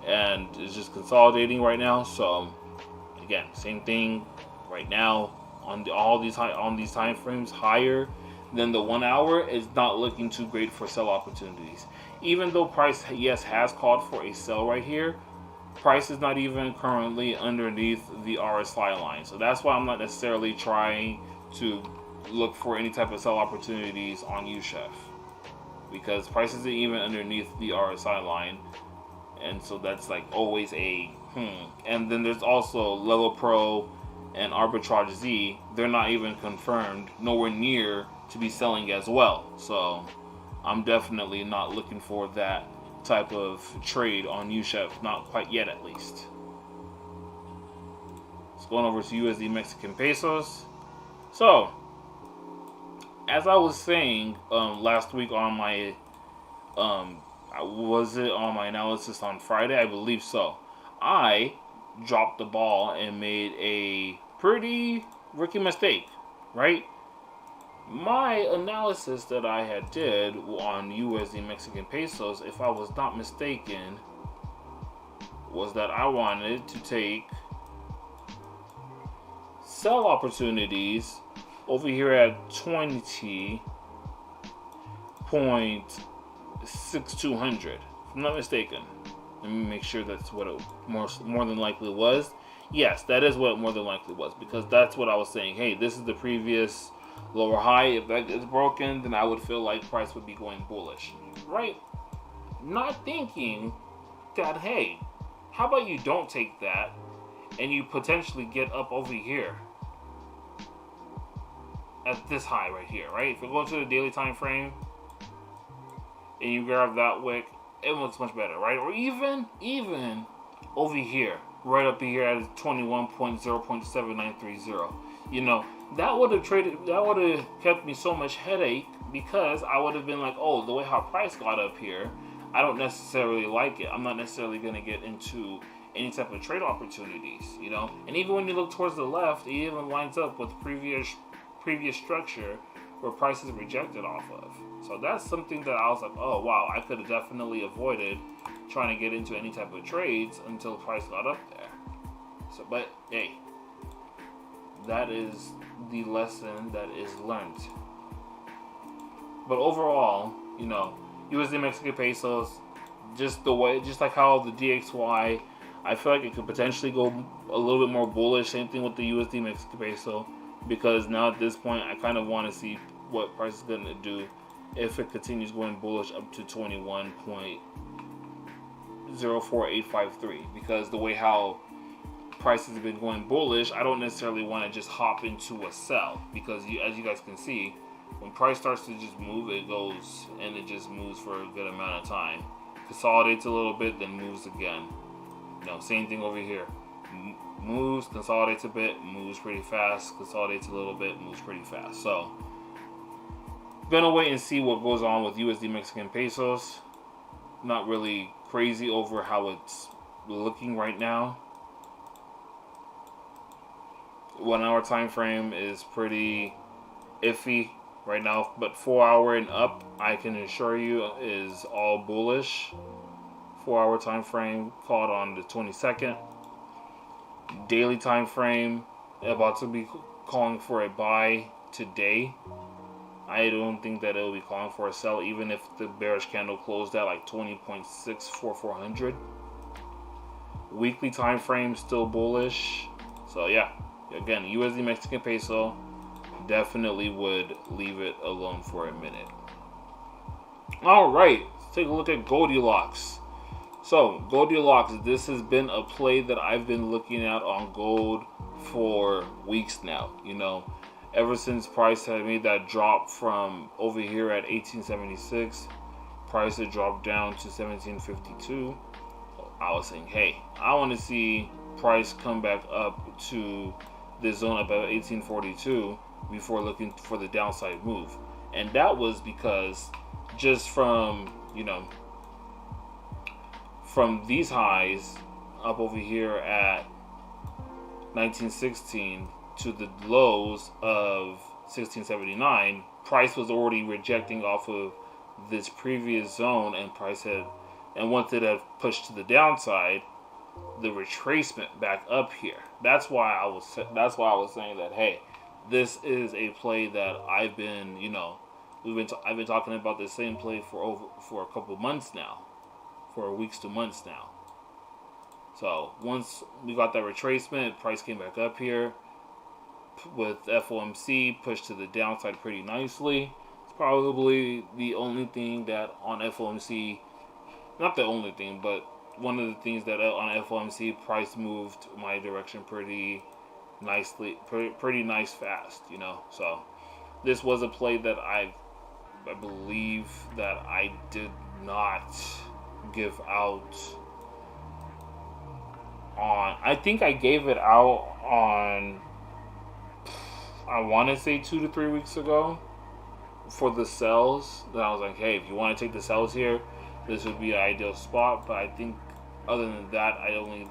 S1: and is just consolidating right now. So again, same thing right now on these time frames higher than the 1 hour is not looking too great for sell opportunities. Even though price, yes, has called for a sell right here, price is not even currently underneath the RSI line. So that's why I'm not necessarily trying to look for any type of sell opportunities on USHF, because price isn't even underneath the RSI line, and so that's like always a And then there's also Level Pro and Arbitrage Z. They're not even confirmed, nowhere near to be selling as well. So I'm definitely not looking for that type of trade on USHF, not quite yet at least. Let's go on over to USD Mexican Pesos. So, as I was saying last week on my, was it on my analysis on Friday? I believe so. I dropped the ball and made a pretty rookie mistake, right? My analysis that I had did on USD Mexican Pesos, if I was not mistaken, was that I wanted to take sell opportunities over here at 20.6200, if I'm not mistaken. Let me make sure that's what it more than likely was. Yes, that is what it more than likely was, because that's what I was saying. Hey, this is the previous lower high. If that is broken, then I would feel like price would be going bullish, right? Not thinking that, hey, how about you don't take that and you potentially get up over here at this high right here, right? If you're going to the daily time frame and you grab that wick, it looks much better, right? Or even over here, right up here at 21.0.7930. You know, that would have kept me so much headache, because I would have been like, oh, the way how price got up here, I don't necessarily like it. I'm not necessarily going to get into any type of trade opportunities, you know. And even when you look towards the left, it even lines up with previous structure where price is rejected off of. So that's something that I was like, oh wow, I could have definitely avoided trying to get into any type of trades until price got up there. So, but hey, that is the lesson that is learned. But overall, you know, USD Mexican pesos, just like how the DXY, I feel like it could potentially go a little bit more bullish. Same thing with the USD Mexican peso, because now at this point, I kind of want to see what price is going to do if it continues going bullish up to 21.04853. Because the way how price has been going bullish, I don't necessarily want to just hop into a sell, because as you guys can see, when price starts to just move, it goes and it just moves for a good amount of time, consolidates a little bit, then moves again. You know, same thing over here. Moves, consolidates a bit, moves pretty fast, consolidates a little bit, moves pretty fast. So, gonna wait and see what goes on with USD Mexican pesos. Not really crazy over how it's looking right now. 1 hour time frame is pretty iffy right now, but 4 hour and up, I can assure you, is all bullish. 4 hour time frame called on the 22nd. Daily time frame about to be calling for a buy today. I don't think that it will be calling for a sell, even if the bearish candle closed at like 20.64400. Weekly time frame still bullish. So yeah, again, USD Mexican peso, definitely would leave it alone for a minute. All right, let's take a look at Goldilocks. So Goldilocks, this has been a play that I've been looking at on gold for weeks now. You know, ever since price had made that drop from over here at 1876, price had dropped down to 1752. I was saying, hey, I want to see price come back up to this zone about 1842 before looking for the downside move. And that was because just from, you know, from these highs up over here at 1916 to the lows of 1679, price was already rejecting off of this previous zone, and price had, and once it had pushed to the downside, the retracement back up here. That's why I was saying that, hey, this is a play that I've been, you know, I've been talking about the same play for a couple months now, for weeks to months now. So once we got that retracement, price came back up here with FOMC pushed to the downside pretty nicely. It's probably the only thing that on FOMC, not the only thing, but one of the things that on FOMC price moved my direction pretty nicely, pretty nice fast, you know. So this was a play that I believe that I did not give out on. I think I gave it out on, I want to say 2 to 3 weeks ago for the sells. That I was like, hey, if you want to take the sells here, this would be an ideal spot. But I think other than that, I only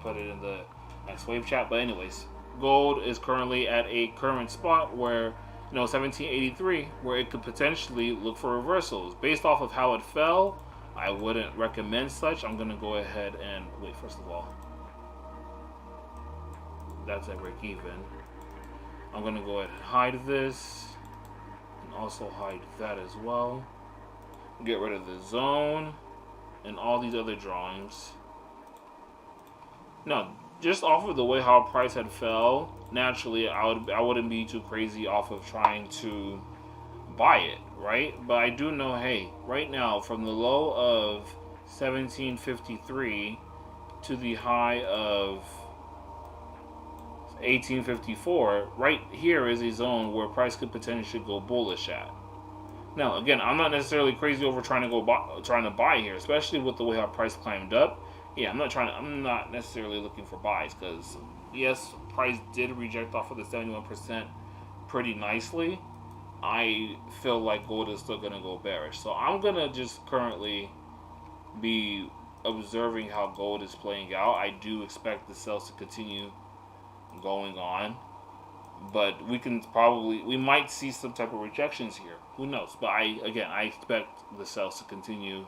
S1: put it in the next wave chat. But anyways, gold is currently at a current spot where, you know, 1783, where it could potentially look for reversals. Based off of how it fell, I wouldn't recommend such. I'm gonna go ahead and wait. First of all, that's at break even. I'm gonna go ahead and hide this, and also hide that as well. Get rid of the zone and all these other drawings. Now, just off of the way how price had fell, naturally I wouldn't be too crazy off of trying to buy it, right? But I do know, hey, right now from the low of 1753 to the high of 1854, right here is a zone where price could potentially go bullish at. Now, again, I'm not necessarily crazy over trying to buy here, especially with the way how price climbed up. yeah, I'm not necessarily looking for buys because yes, price did reject off of the 71% pretty nicely. I feel like gold is still gonna go bearish, so I'm gonna just currently be observing how gold is playing out. I do expect the sales to continue going on, but we might see some type of rejections here. Who knows? But I expect the sales to continue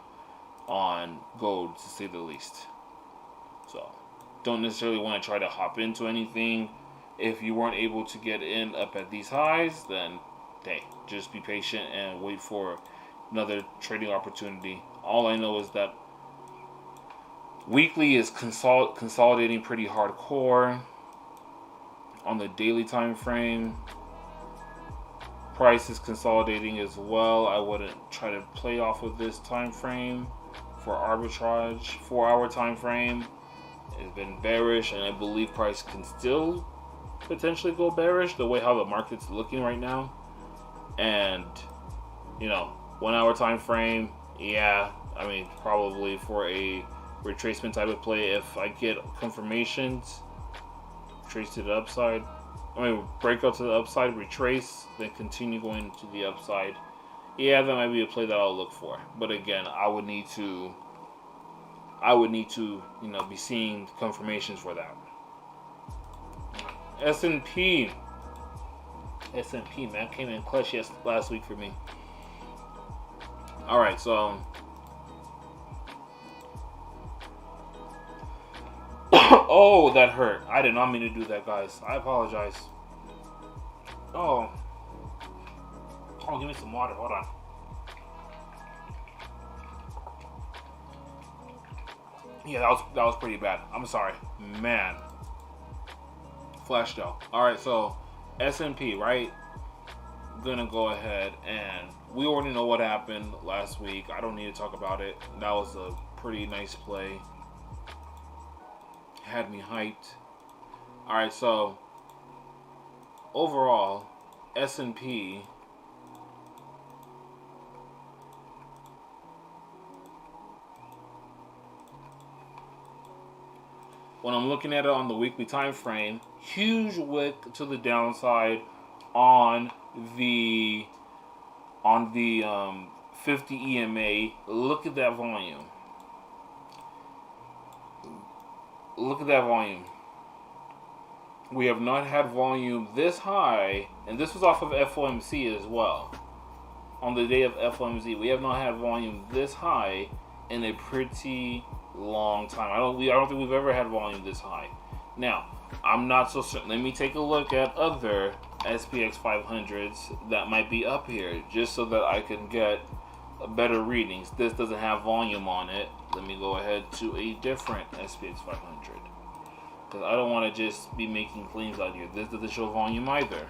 S1: on gold to say the least. So don't necessarily want to try to hop into anything. If you weren't able to get in up at these highs, then hey, just be patient and wait for another trading opportunity. All I know is that weekly is consolidating pretty hardcore on the daily time frame. Price is consolidating as well. I wouldn't try to play off of this time frame for arbitrage. 4-hour time frame has been bearish, and I believe price can still potentially go bearish the way how the market's looking right now. And 1-hour time frame, yeah, I mean probably for a retracement type of play. If I get confirmations, trace to the upside, break out to the upside, retrace, then continue going to the upside. Yeah, that might be a play that I'll look for. But again, I would need to be seeing confirmations for that. S&P man came in clutch last week for me. All right, so oh, that hurt. I did not mean to do that, guys. I apologize. Oh, give me some water. Hold on. Yeah, that was pretty bad. I'm sorry, man. Flash though. All right, so S&P, right? Gonna go ahead, and we already know what happened last week. I don't need to talk about it. That was a pretty nice play. Had me hyped. All right, so overall, S&P when I'm looking at it on the weekly time frame, huge wick to the downside on the 50 EMA. Look at that volume. Look at that volume. We have not had volume this high, and this was off of FOMC as well. On the day of FOMC, we have not had volume this high in a pretty long time. I don't think we've ever had volume this high. Now, I'm not so certain. Let me take a look at other SPX 500s that might be up here, just so that I can get better readings. This doesn't have volume on it. Let me go ahead to a different SPX 500, because I don't want to just be making claims out here. This doesn't show volume either.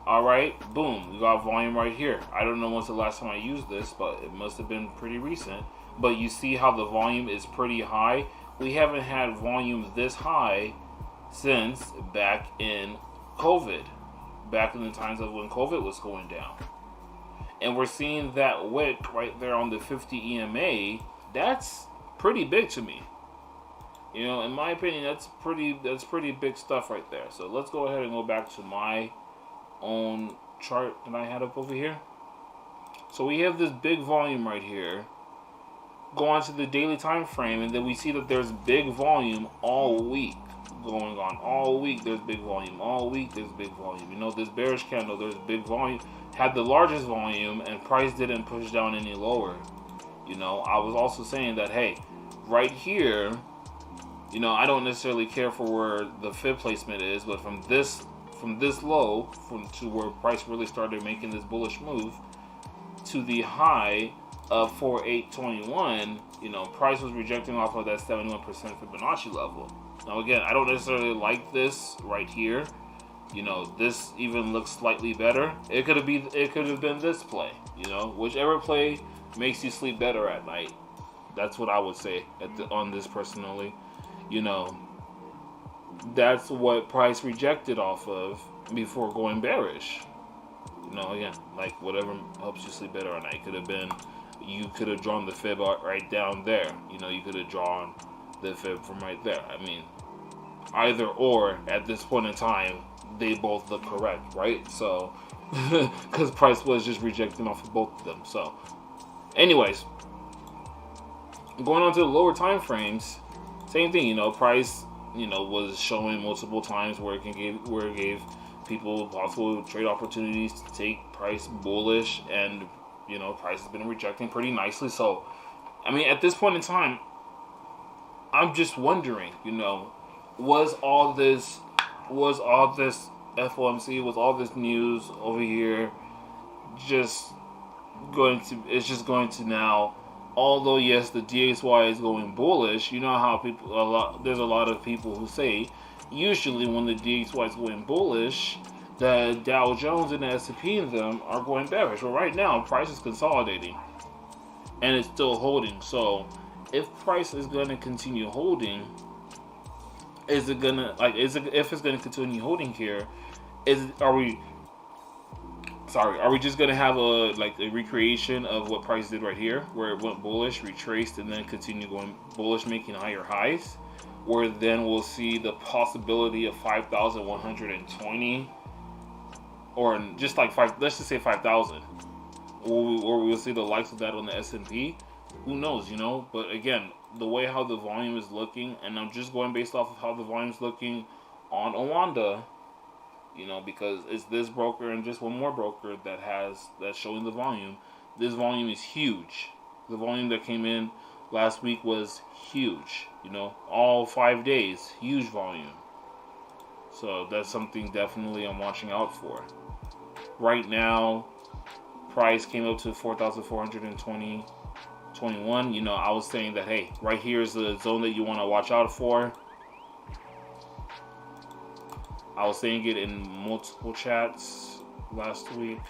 S1: Alright, boom, we got volume right here. I don't know when's the last time I used this, but it must have been pretty recent. But you see how the volume is pretty high? We haven't had volume this high since back in COVID. Back in the times of when COVID was going down. And we're seeing that wick right there on the 50 EMA. That's pretty big to me. In my opinion, that's pretty big stuff right there. So let's go ahead and go back to my own chart that I had up over here. So we have this big volume right here. Go on to the daily time frame, and then we see that there's big volume all week going on. All week there's big volume. All week there's big volume. This bearish candle, there's big volume. Had the largest volume, and price didn't push down any lower. I was also saying that, hey, right here, I don't necessarily care for where the fib placement is, but from this low to where price really started making this bullish move to the high of 4821, price was rejecting off of that 71% Fibonacci level. Now again, I don't necessarily like this right here. This even looks slightly better. It could have been this play. Whichever play makes you sleep better at night. That's what I would say on this personally. That's what price rejected off of before going bearish. Again, like whatever helps you sleep better at night. Could have been you could have drawn the fib out right down there. You know, you could have drawn the fib from right there. I mean, either or at this point in time, they both look correct, right? So, because price was just rejecting off of both of them. So, anyways, going on to the lower time frames, same thing. You know, price, you know, was showing multiple times where it gave people possible trade opportunities to take price bullish, and you know, price has been rejecting pretty nicely. So, I mean, at this point in time, I'm just wondering, you know, was all this FOMC, was all this news over here just going to now, although yes, the DXY is going bullish, you know how there's a lot of people who say usually when the DXY is going bullish, the Dow Jones and the S&P and them are going bearish. Well, right now price is consolidating and it's still holding. So if price is going to continue holding, if it's going to continue holding here, are we just going to have a recreation of what price did right here, where it went bullish, retraced, and then continue going bullish, making higher highs, where then we'll see the possibility of 5,120, or just like let's just say 5,000, or we'll see the likes of that on the S&P. Who knows, you know? But again, the way how the volume is looking, and I'm just going based off of how the volume is looking on Owanda, you know, because it's this broker and just one more broker that's showing the volume. This volume is huge. The volume that came in last week was huge, you know, all 5 days, huge volume. So that's something definitely I'm watching out for. Right now, price came up to 4,420.21. You know, I was saying that, hey, right here is the zone that you want to watch out for. I was saying it in multiple chats last week,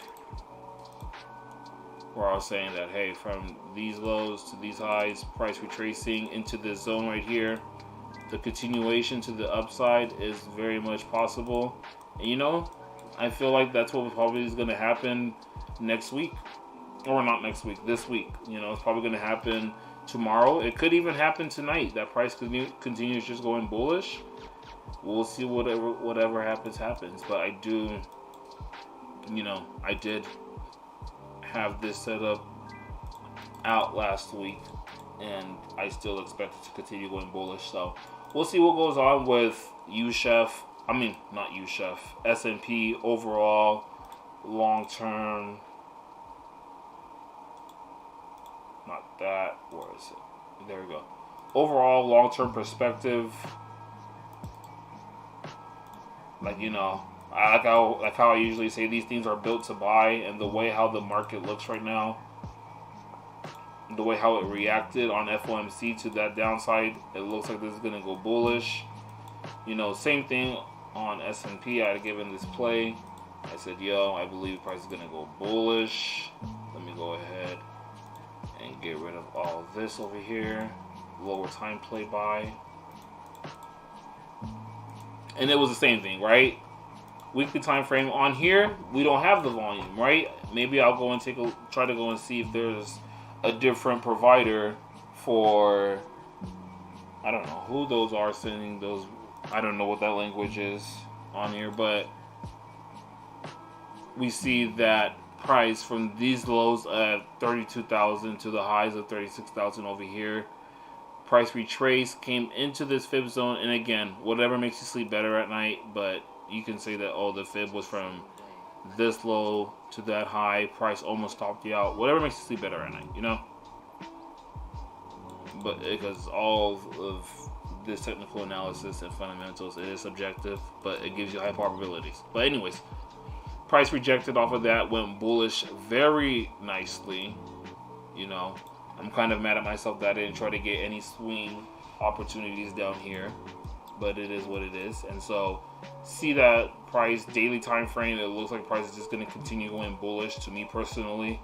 S1: where I was saying that, hey, from these lows to these highs, price retracing into this zone right here, the continuation to the upside is very much possible. And you know, I feel like that's what probably is going to happen next week, or not next week, this week. You know, it's probably going to happen tomorrow. It could even happen tonight, that price continues just going bullish. We'll see, whatever happens. But I do, you know, I did have this set up out last week, and I still expect it to continue going bullish. So we'll see what goes on with S&P overall, long term. Not that. Where is it? There we go. Overall, long term perspective. Like, you know, like how I usually say, these things are built to buy, and the way how the market looks right now, the way how it reacted on FOMC to that downside, it looks like this is going to go bullish. You know, same thing on S&P. I had given this play. I said, yo, I believe price is going to go bullish. Let me go ahead and get rid of all of this over here. Lower time play buy. And it was the same thing, right? Weekly time frame on here, we don't have the volume, right? Maybe I'll go and try to go and see if there's a different provider for, I don't know who those are sending those. I don't know what that language is on here, but we see that price from these lows at 32,000 to the highs of 36,000 over here. Price retrace, came into this fib zone, and again, whatever makes you sleep better at night, but you can say that, oh, the fib was from this low to that high, price almost topped you out, whatever makes you sleep better at night, you know? But because all of this technical analysis and fundamentals, it is subjective, but it gives you high probabilities. But anyways, price rejected off of that, went bullish very nicely, you know? I'm kind of mad at myself that I didn't try to get any swing opportunities down here, but it is what it is. And so, see that price daily time frame, it looks like price is just going to continue going bullish to me personally,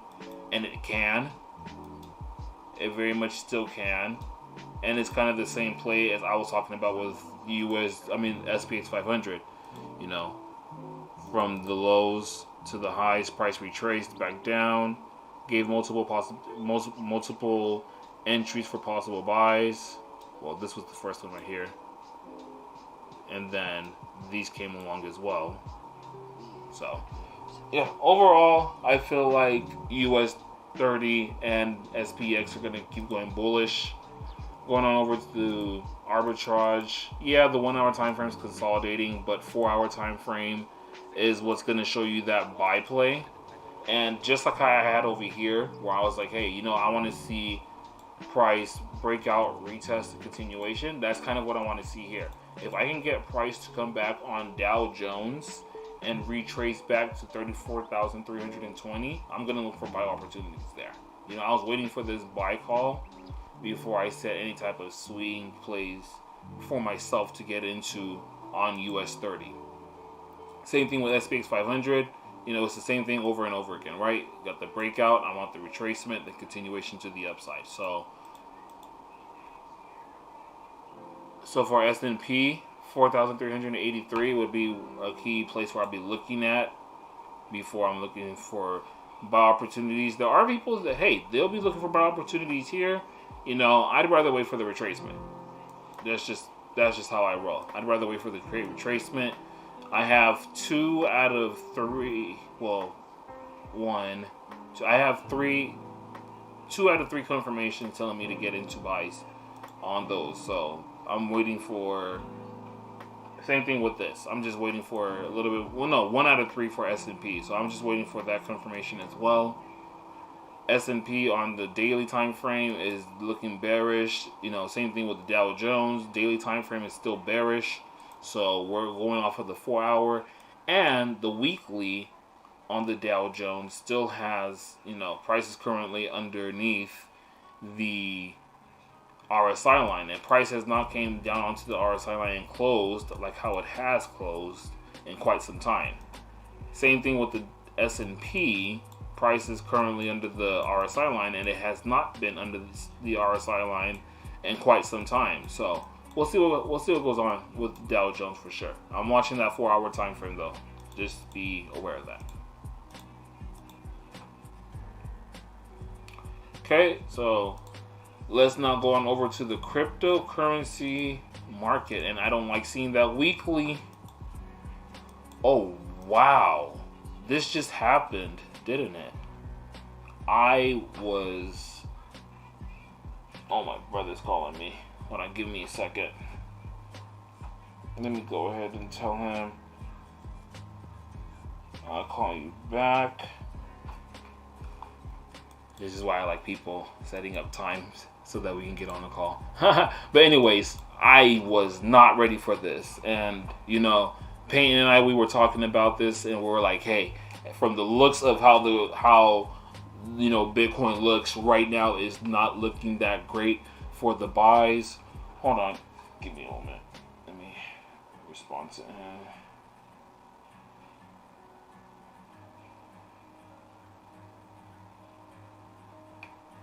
S1: and it can. It very much still can. And it's kind of the same play as I was talking about with SPX 500, you know, from the lows to the highs, price retraced back down. gave multiple entries for possible buys. Well, this was the first one right here, and then these came along as well. So yeah, overall, I feel like US 30 and SPX are going to keep going bullish. Going on over to Arbitrage. Yeah, the 1 hour time frame is consolidating, but 4 hour time frame is what's going to show you that buy play. And just like I had over here, where I was like, hey, you know, I want to see price breakout, retest, and continuation. That's kind of what I want to see here. If I can get price to come back on Dow Jones and retrace back to 34,320, I'm going to look for buy opportunities there. You know, I was waiting for this buy call before I set any type of swing plays for myself to get into on US 30. Same thing with SPX 500. You know, it's the same thing over and over again, right? Got the breakout, I want the retracement, the continuation to the upside. So for S&P, 4,383 would be a key place where I'll be looking at before I'm looking for buy opportunities. There are people that, hey, they'll be looking for buy opportunities here. You know, I'd rather wait for the retracement. That's just how I roll. I'd rather wait for the retracement. I have 2 out of 3. Well, 1. So I have 2 out of 3 confirmations telling me to get into buys on those. So I'm waiting for. Same thing with this. I'm just waiting for a little bit. Well, no, 1 out of 3 for S&P. So I'm just waiting for that confirmation as well. S&P on the daily time frame is looking bearish. You know, same thing with the Dow Jones. Daily time frame is still bearish. So we're going off of the 4 hour, and the weekly on the Dow Jones still has, you know, price is currently underneath the RSI line, and price has not came down onto the RSI line and closed like how it has closed in quite some time. Same thing with the S&P. Price is currently under the RSI line, and it has not been under the RSI line in quite some time. So we'll see what goes on with Dow Jones for sure. I'm watching that 4 hour time frame though. Just be aware of that. Okay, so let's now go on over to the cryptocurrency market, and I don't like seeing that weekly. Oh wow, this just happened, didn't it? Oh, my brother's calling me. Hold on, give me a second. Let me go ahead and tell him I'll call you back. This is why I like people setting up times so that we can get on a call. But anyways, I was not ready for this. And, you know, Peyton and I, we were talking about this, and we were like, hey, from the looks of how you know, Bitcoin looks right now is not looking that great for the buys. Hold on, give me a moment. Let me respond to him.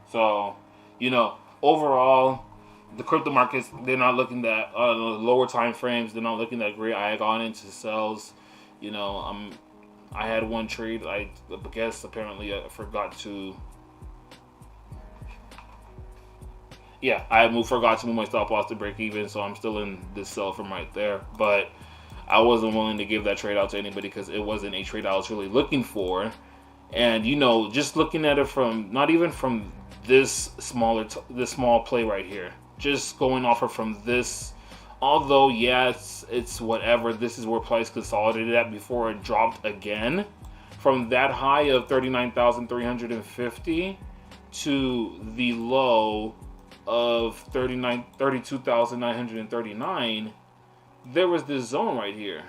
S1: So, you know, overall, the crypto markets, they're not looking that the lower time frames. They're not looking that great. I had gone into sells. You know, I had one trade. I guess apparently I forgot to. Yeah, forgot to move my stop loss to break even, so I'm still in this sell from right there. But I wasn't willing to give that trade out to anybody because it wasn't a trade I was really looking for. And you know, just looking at it from not even from this small play right here, just going off from this. Although, yeah, it's whatever. This is where price consolidated at before it dropped again. From that high of 39,350 to the low of 32,939, there was this zone right here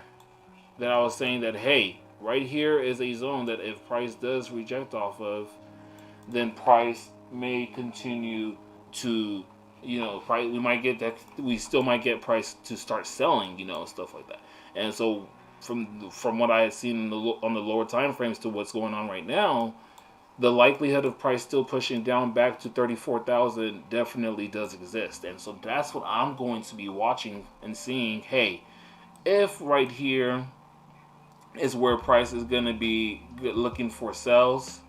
S1: that I was saying that, hey, right here is a zone that if price does reject off of, then price may continue to, you know, price, we still might get price to start selling, you know, stuff like that. And so from what I had seen on the lower time frames to what's going on right now, the likelihood of price still pushing down back to 34,000 definitely does exist. And so that's what I'm going to be watching and seeing. Hey, if right here is where price is going to be looking for sells,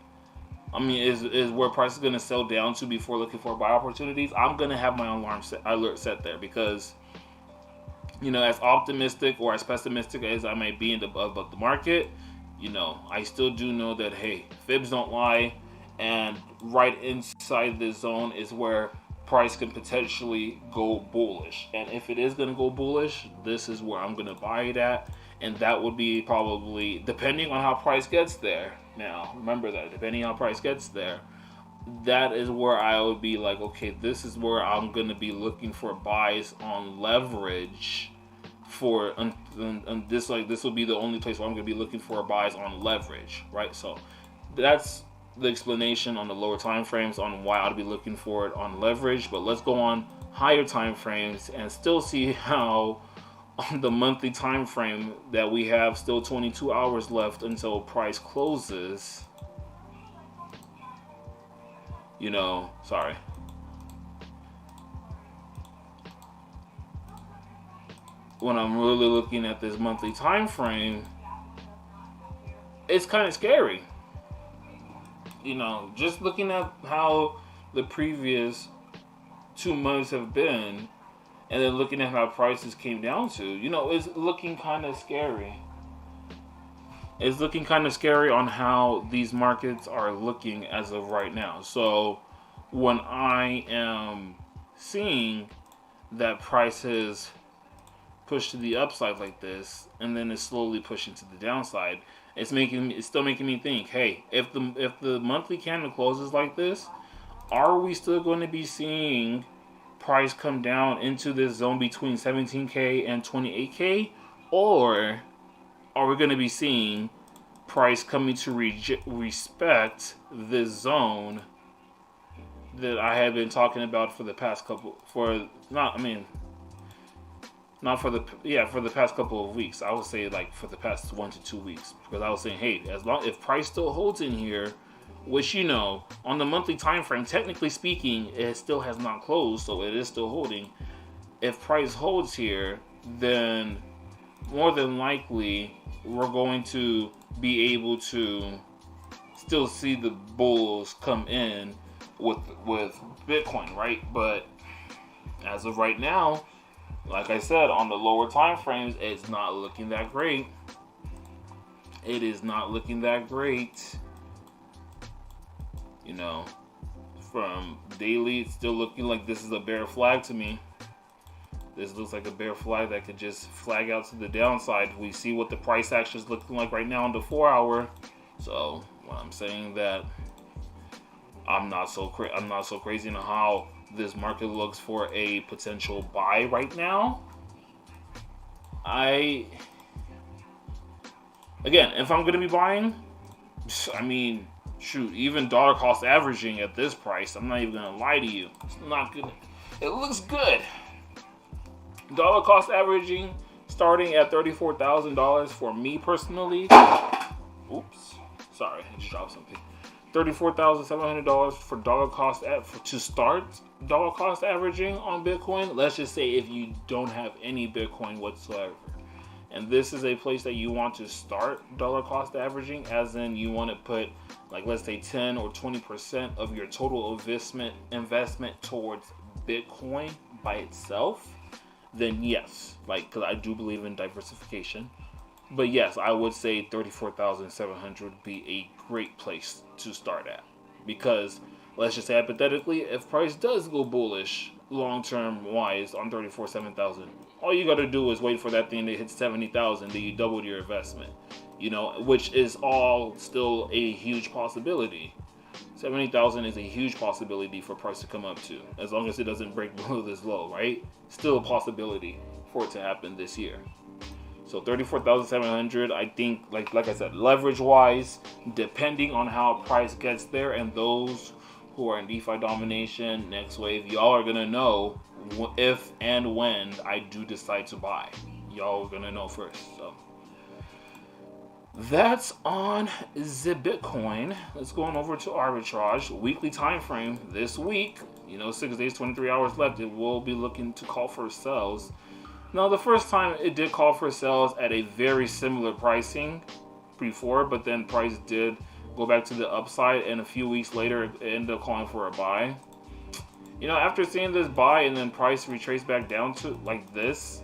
S1: I mean, is where price is going to sell down to before looking for buy opportunities. I'm going to have my alert set there because, you know, as optimistic or as pessimistic as I may be about the market, you know, I still do know that, hey, fibs don't lie, and right inside this zone is where price can potentially go bullish. And if it is going to go bullish, this is where I'm going to buy it at, and that would be probably, depending on how price gets there. Now, remember that, depending on how price gets there, that is where I would be like, okay, this is where I'm going to be looking for buys on leverage for this will be the only place where I'm going to be looking for buys on leverage, right? So that's the explanation on the lower time frames on why I'd be looking for it on leverage. But let's go on higher time frames and still see how on the monthly time frame that we have still 22 hours left until price closes. You know, sorry. When I'm really looking at this monthly time frame, it's kind of scary. You know, just looking at how the previous 2 months have been, and then looking at how prices came down to, you know, it's looking kind of scary. It's looking kind of scary on how these markets are looking as of right now. So when I am seeing that prices push to the upside like this, and then it's slowly pushing to the downside, it's still making me think, hey, if the monthly candle closes like this, are we still going to be seeing price come down into this zone between 17K and 28K, or are we going to be seeing price coming to respect this zone that I have been talking about for the past couple for the past couple of weeks? I would say like for the past 1 to 2 weeks, because I was saying, hey, if price still holds in here, which, you know, on the monthly time frame, technically speaking, it still has not closed, so it is still holding. If price holds here, then more than likely we're going to be able to still see the bulls come in with Bitcoin, right? But as of right now, like I said, on the lower time frames, it's not looking that great. It is not looking that great. You know, from daily, it's still looking like this is a bear flag to me. This looks like a bear flag that could just flag out to the downside. We see what the price action is looking like right now on the 4 hour. So when I'm saying that I'm not so crazy on how this market looks for a potential buy right now. Again, if I'm going to be buying, I mean, shoot, even dollar cost averaging at this price, I'm not even going to lie to you, it's not good. It looks good. Dollar cost averaging starting at $34,000 for me personally. Oops, sorry, I just dropped something. $34,700 for dollar cost to start dollar cost averaging on Bitcoin. Let's just say if you don't have any Bitcoin whatsoever, and this is a place that you want to start dollar cost averaging, as in you want to put, like, let's say 10 or 20% of your total investment towards Bitcoin by itself, then yes, like, because I do believe in diversification. But yes, I would say $34,700 would be a great place to start at. Because let's just say hypothetically, if price does go bullish long-term wise on $34,700, all you got to do is wait for that thing to hit $70,000, then you doubled your investment. You know, which is all still a huge possibility. $70,000 is a huge possibility for price to come up to, as long as it doesn't break below this low, right? Still a possibility for it to happen this year. So $34,700, I think, like I said, leverage-wise, depending on how price gets there, and those who are in DeFi domination, next wave, y'all are going to know if and when I do decide to buy. Y'all are going to know first. So that's on the Bitcoin. Let's go on over to Arbitrage. Weekly time frame this week. You know, 6 days, 23 hours left. It will be looking to call for sells. Now, the first time it did call for sales at a very similar pricing before, but then price did go back to the upside, and a few weeks later it ended up calling for a buy. You know, after seeing this buy and then price retrace back down to like this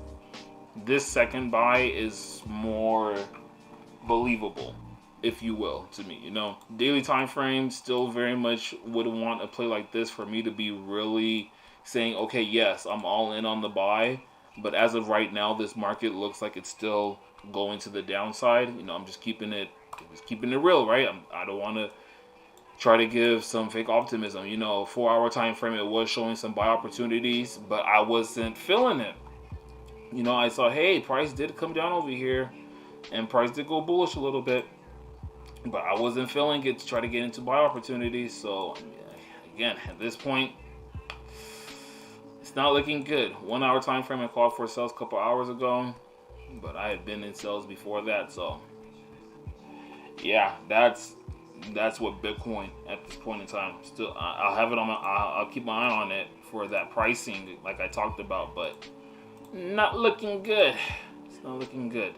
S1: second buy is more believable, if you will, to me. You know, daily time frame still very much would want a play like this for me to be really saying, okay, yes, I'm all in on the buy. But as of right now, this market looks like it's still going to the downside. You know, I'm just keeping it real, right? I don't want to try to give some fake optimism. You know, 4-hour time frame, it was showing some buy opportunities, but I wasn't feeling it. You know, I saw, hey, price did come down over here, and price did go bullish a little bit, but I wasn't feeling it to try to get into buy opportunities. So, again, at this point, it's not looking good. 1-hour time frame, I called for sales a couple hours ago, but I had been in sales before that. So, yeah, that's what Bitcoin at this point in time. Still, I'll have it on I'll keep my eye on it for that pricing, like I talked about, but not looking good. It's not looking good.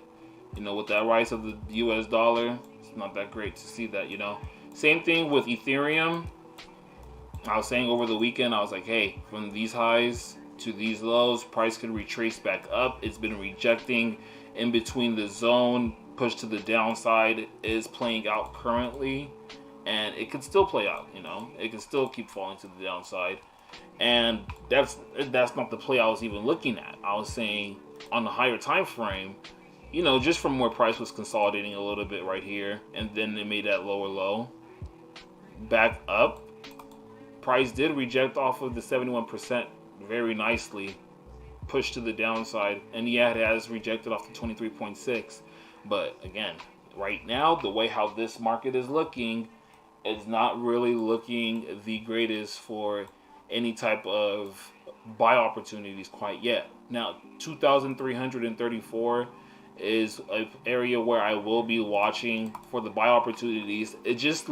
S1: You know, with that rise of the US dollar, it's not that great to see that, you know. Same thing with Ethereum. I was saying over the weekend, I was like, hey, from these highs to these lows, price could retrace back up. It's been rejecting in between the zone. Push to the downside is playing out currently, and it could still play out. You know, it can still keep falling to the downside, and that's not the play I was even looking at. I was saying on the higher time frame, you know, just from where price was consolidating a little bit right here, and then it made that lower low back up. Price did reject off of the 71% very nicely, pushed to the downside, and yeah, it has rejected off the 23.6. But again, right now, the way how this market is looking, it's not really looking the greatest for any type of buy opportunities quite yet. Now, 2,334 is an area where I will be watching for the buy opportunities. It just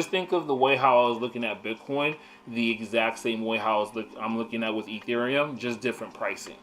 S1: think of the way how I was looking at Bitcoin, the exact same way how I'm looking at with Ethereum, just different pricing,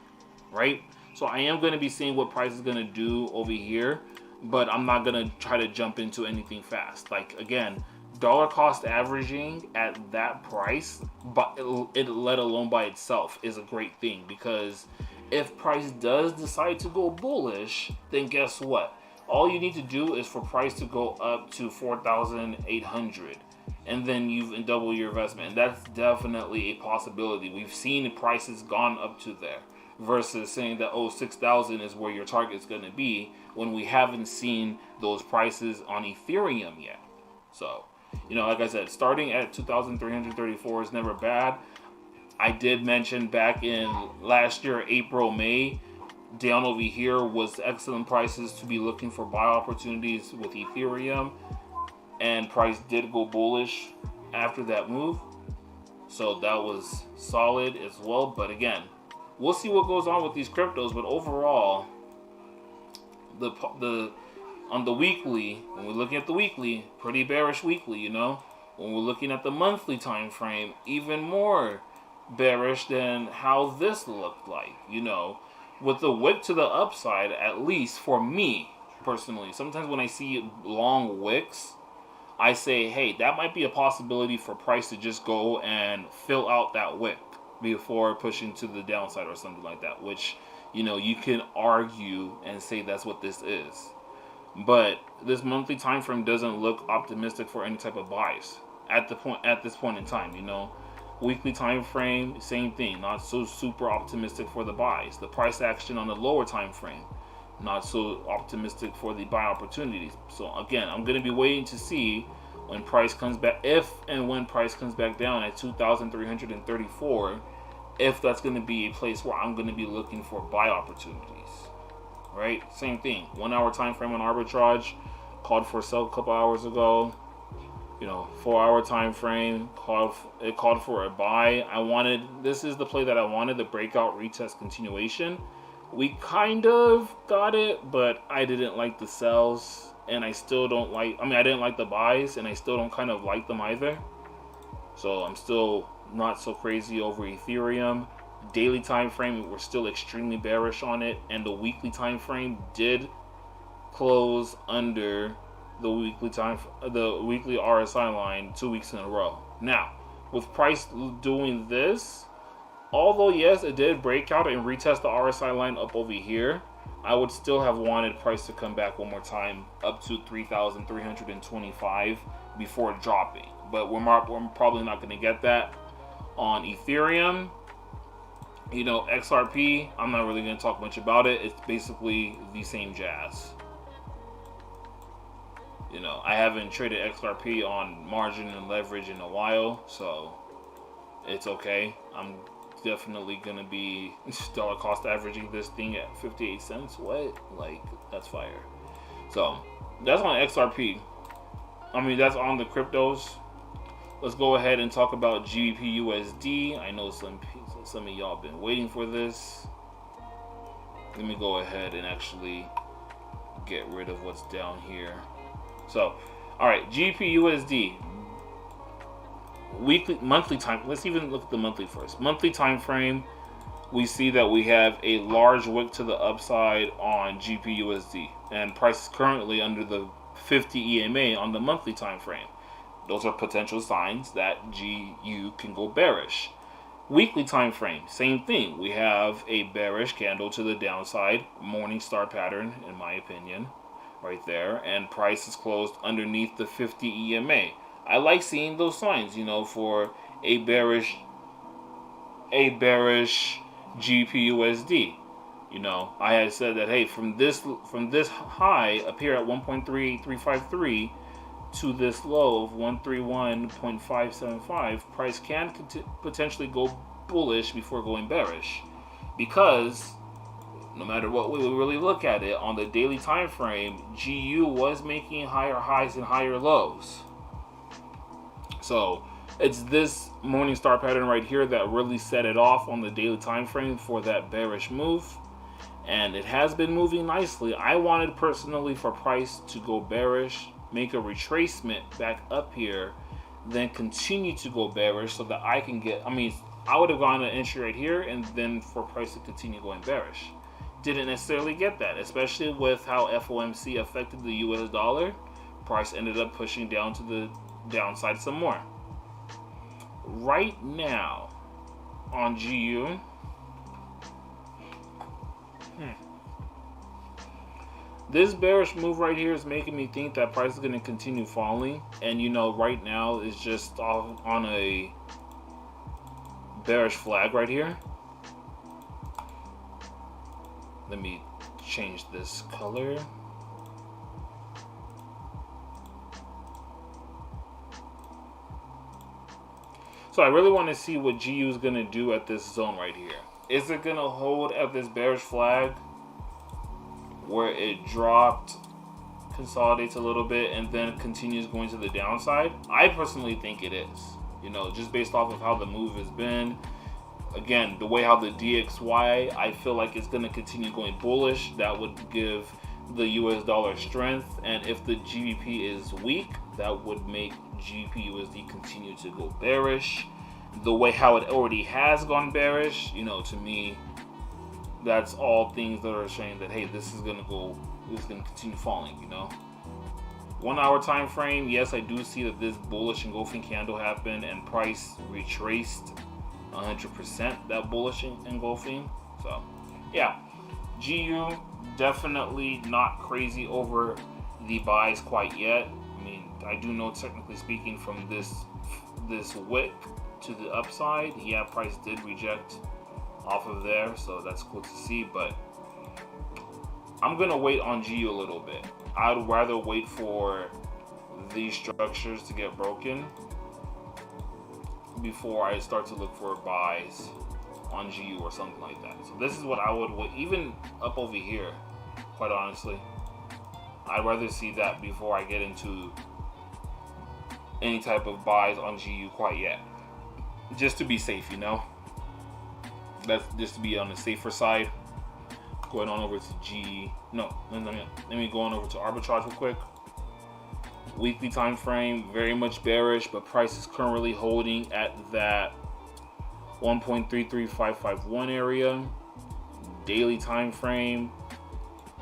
S1: right? So I am going to be seeing what price is going to do over here, but I'm not going to try to jump into anything fast. Like, again, dollar cost averaging at that price, but it let alone by itself, is a great thing, because if price does decide to go bullish, then guess what? All you need to do is for price to go up to 4,800, and then you've double your investment. And that's definitely a possibility. We've seen prices gone up to there, versus saying that, oh, 6,000 is where your target's going to be, when we haven't seen those prices on Ethereum yet. So, you know, like I said, starting at 2,334 is never bad. I did mention back in last year, April, May, down over here was excellent prices to be looking for buy opportunities with Ethereum, and price did go bullish after that move. So that was solid as well. But again, we'll see what goes on with these cryptos. But overall, on the weekly, when we're looking at the weekly, pretty bearish weekly, you know. When we're looking at the monthly time frame, even more bearish than how this looked like, you know, with the wick to the upside, at least for me personally. Sometimes when I see long wicks, I say, hey, that might be a possibility for price to just go and fill out that wick before pushing to the downside or something like that, which, you know, you can argue and say that's what this is. But this monthly time frame doesn't look optimistic for any type of buys at this point in time, you know. Weekly time frame, same thing, not so super optimistic for the buys. The price action on the lower time frame, not so optimistic for the buy opportunities. So again, I'm going to be waiting to see when price comes back, if and when price comes back down at 2,334, if that's going to be a place where I'm going to be looking for buy opportunities, right? Same thing, 1 hour time frame on arbitrage, called for a sell a couple hours ago. You know, 4 hour time frame, called for a buy. This is the play that I wanted, the breakout retest continuation. We kind of got it, but I didn't like the sells, and I didn't like the buys, and I still don't kind of like them either. So I'm still not so crazy over Ethereum. Daily time frame, we're still extremely bearish on it, and the weekly time frame did close under the weekly RSI line 2 weeks in a row. Now, with price doing this, although yes, it did break out and retest the RSI line up over here, I would still have wanted price to come back one more time up to 3,325 before dropping. But we're probably not going to get that. On Ethereum, you know, XRP, I'm not really going to talk much about it. It's basically the same jazz. You know, I haven't traded XRP on margin and leverage in a while, so it's okay. I'm definitely going to be dollar cost averaging this thing at 58 cents. What? Like, that's fire. So, that's on XRP. I mean, that's on the cryptos. Let's go ahead and talk about GBP USD. I know some of y'all been waiting for this. Let me go ahead and actually get rid of what's down here. So, all right, GBP USD. Monthly time. Let's even look at the monthly first. Monthly time frame. We see that we have a large wick to the upside on GBP USD, and price is currently under the 50 EMA on the monthly time frame. Those are potential signs that GU can go bearish. Weekly time frame, same thing. We have a bearish candle to the downside, morning star pattern, in my opinion, right there, and price is closed underneath the 50 EMA. I like seeing those signs, you know, for a bearish GBP USD. You know, I had said that, hey, from this high up here at 1.3353 to this low of 131.575, price can potentially go bullish before going bearish, because no matter what way we really look at it, on the daily time frame, GU was making higher highs and higher lows. So it's this morning star pattern right here that really set it off on the daily time frame for that bearish move, and it has been moving nicely. I wanted personally for price to go bearish, make a retracement back up here, then continue to go bearish so that I can get, I mean, I would have gone an entry right here and then for price to continue going bearish. Didn't necessarily get that, especially with how FOMC affected the US dollar. Price ended up pushing down to the downside some more. Right now on GU, this bearish move right here is making me think that price is going to continue falling. And you know, right now is just off on a bearish flag right here. Let me change this color. So I really want to see what GU is going to do at this zone right here. Is it going to hold at this bearish flag where it dropped, consolidates a little bit, and then continues going to the downside? I personally think it is. You know, just based off of how the move has been. Again, the way how the DXY, I feel like it's going to continue going bullish. That would give the US dollar strength. And if the GBP is weak, that would make GBP USD continue to go bearish. The way how it already has gone bearish, you know, to me, that's all things that are saying that, hey, this is going to continue falling, you know. 1 hour time frame, yes, I do see that this bullish engulfing candle happened and price retraced 100% that bullish engulfing. So yeah, GU definitely not crazy over the buys quite yet. I mean, I do know, technically speaking, from this wick to the upside, yeah, price did reject off of there, so that's cool to see. But I'm gonna wait on GU a little bit. I'd rather wait for these structures to get broken before I start to look for buys on GU or something like that. So this is what I would wait, even up over here, quite honestly. I'd rather see that before I get into any type of buys on GU quite yet. Just to be safe, you know? That's just to be on the safer side. Going on over to let me go on over to Arbitrage real quick. Weekly time frame, very much bearish, but price is currently holding at that 1.33551 area. Daily time frame,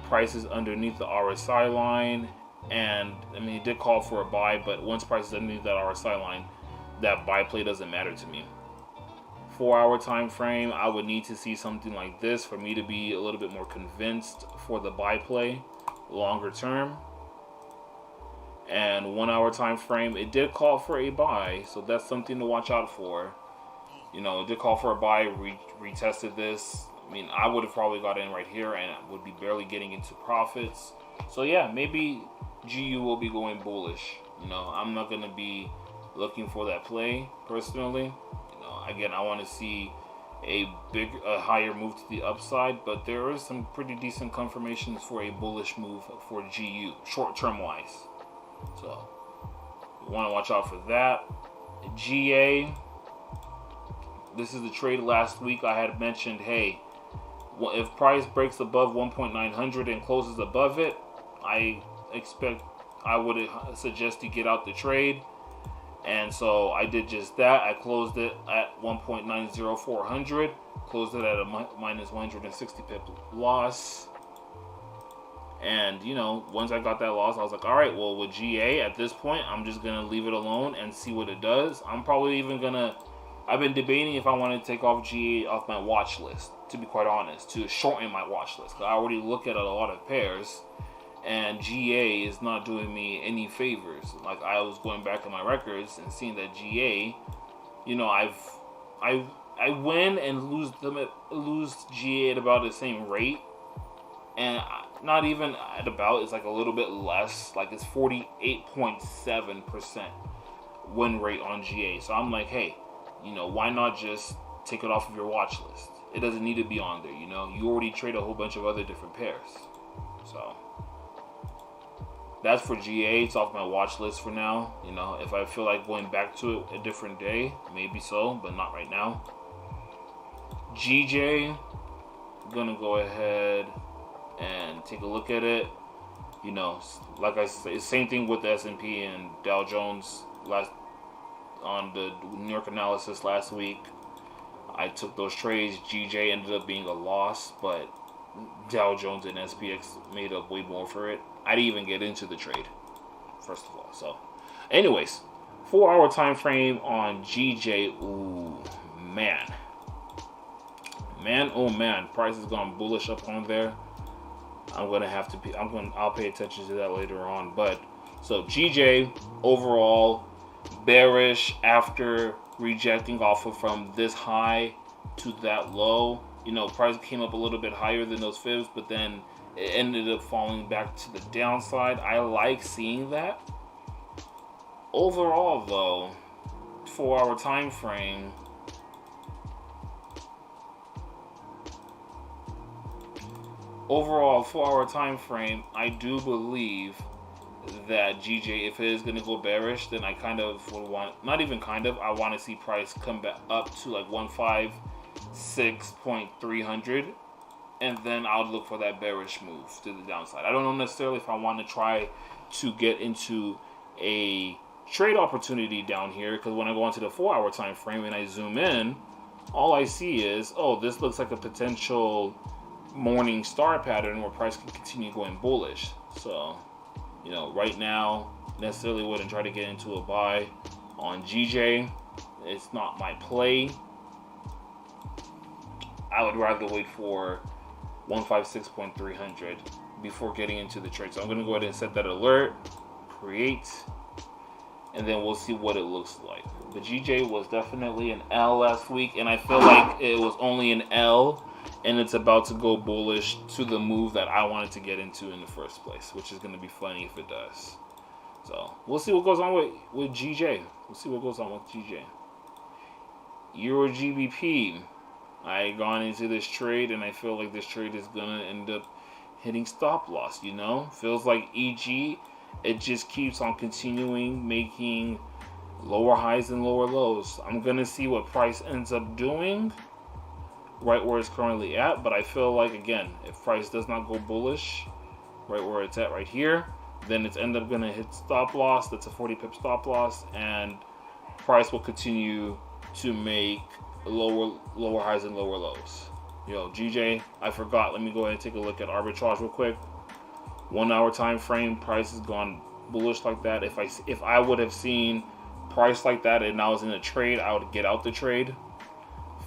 S1: price is underneath the RSI line, And I mean, it did call for a buy, but once price is underneath that RSI line, that buy play doesn't matter to me. 4-hour time frame, I would need to see something like this for me to be a little bit more convinced for the buy play longer term. And 1-hour time frame, it did call for a buy, so that's something to watch out for. You know, it did call for a buy, retested this. I mean, I would have probably got in right here and would be barely getting into profits. So yeah, maybe GU will be going bullish. You know, I'm not going to be looking for that play personally. You know, again, I want to see a higher move to the upside, but there is some pretty decent confirmations for a bullish move for GU, short-term wise. So, you want to watch out for that. GA, this is the trade last week. I had mentioned, hey, if price breaks above 1.900 and closes above it, I would suggest you get out the trade. And so I did just that. I closed it at 1.90400, closed it at a minus 160 pip loss. And, you know, once I got that loss, I was like, all right, well, with GA at this point, I'm just going to leave it alone and see what it does. I'm probably even going to, I've been debating if I want to take off GA off my watch list, to be quite honest, to shorten my watch list. I already look at a lot of pairs, and GA is not doing me any favors. Like, I was going back in my records and seeing that GA, you know, I win and lose GA at about the same rate. And not even at about, it's like a little bit less, like it's 48.7% win rate on GA. So I'm like, hey, you know, why not just take it off of your watch list? It doesn't need to be on there, you know. You already trade a whole bunch of other different pairs. So that's for GA. It's off my watch list for now. You know, if I feel like going back to it a different day, maybe so, but not right now. GJ, I'm gonna go ahead and take a look at it. You know, like I said, same thing with the S&P and Dow Jones on the New York analysis last week. I took those trades. GJ ended up being a loss, but Dow Jones and SPX made up way more for it. I didn't even get into the trade, first of all. So, anyways, 4-hour time frame on GJ. Ooh, man, oh man, price has gone bullish up on there. I'll pay attention to that later on. But so GJ overall bearish after rejecting off of from this high to that low. You know, price came up a little bit higher than those fibs, but then it ended up falling back to the downside. I like seeing that. Overall though, 4-hour time frame, I do believe that GJ, if it is going to go bearish, then I kind of would want, I want to see price come back up to like 156.300, and then I would look for that bearish move to the downside. I don't know necessarily if I want to try to get into a trade opportunity down here, because when I go onto the 4-hour time frame and I zoom in, all I see is, oh, this looks like a potential morning star pattern where price can continue going bullish. So, you know, right now, necessarily wouldn't try to get into a buy on GJ. It's not my play. I would rather wait for 156.300 before getting into the trade. So I'm going to go ahead and set that alert, create, and then we'll see what it looks like. The GJ was definitely an L last week, and I feel like it was only an L, and it's about to go bullish to the move that I wanted to get into in the first place, which is going to be funny if it does. So we'll see what goes on with GJ. We'll see what goes on with GJ. Euro GBP. I had gone into this trade, and I feel like this trade is going to end up hitting stop loss, you know? Feels like EG, it just keeps on continuing making lower highs and lower lows. I'm going to see what price ends up doing right where it's currently at, but I feel like, again, if price does not go bullish right where it's at right here, then it's end up going to hit stop loss. That's a 40 pip stop loss, and price will continue to make lower highs and lower lows. Yo, GJ, I forgot. Let me go ahead and take a look at arbitrage real quick. 1 hour time frame, price has gone bullish like that. If I would have seen price like that and I was in a trade, I would get out the trade.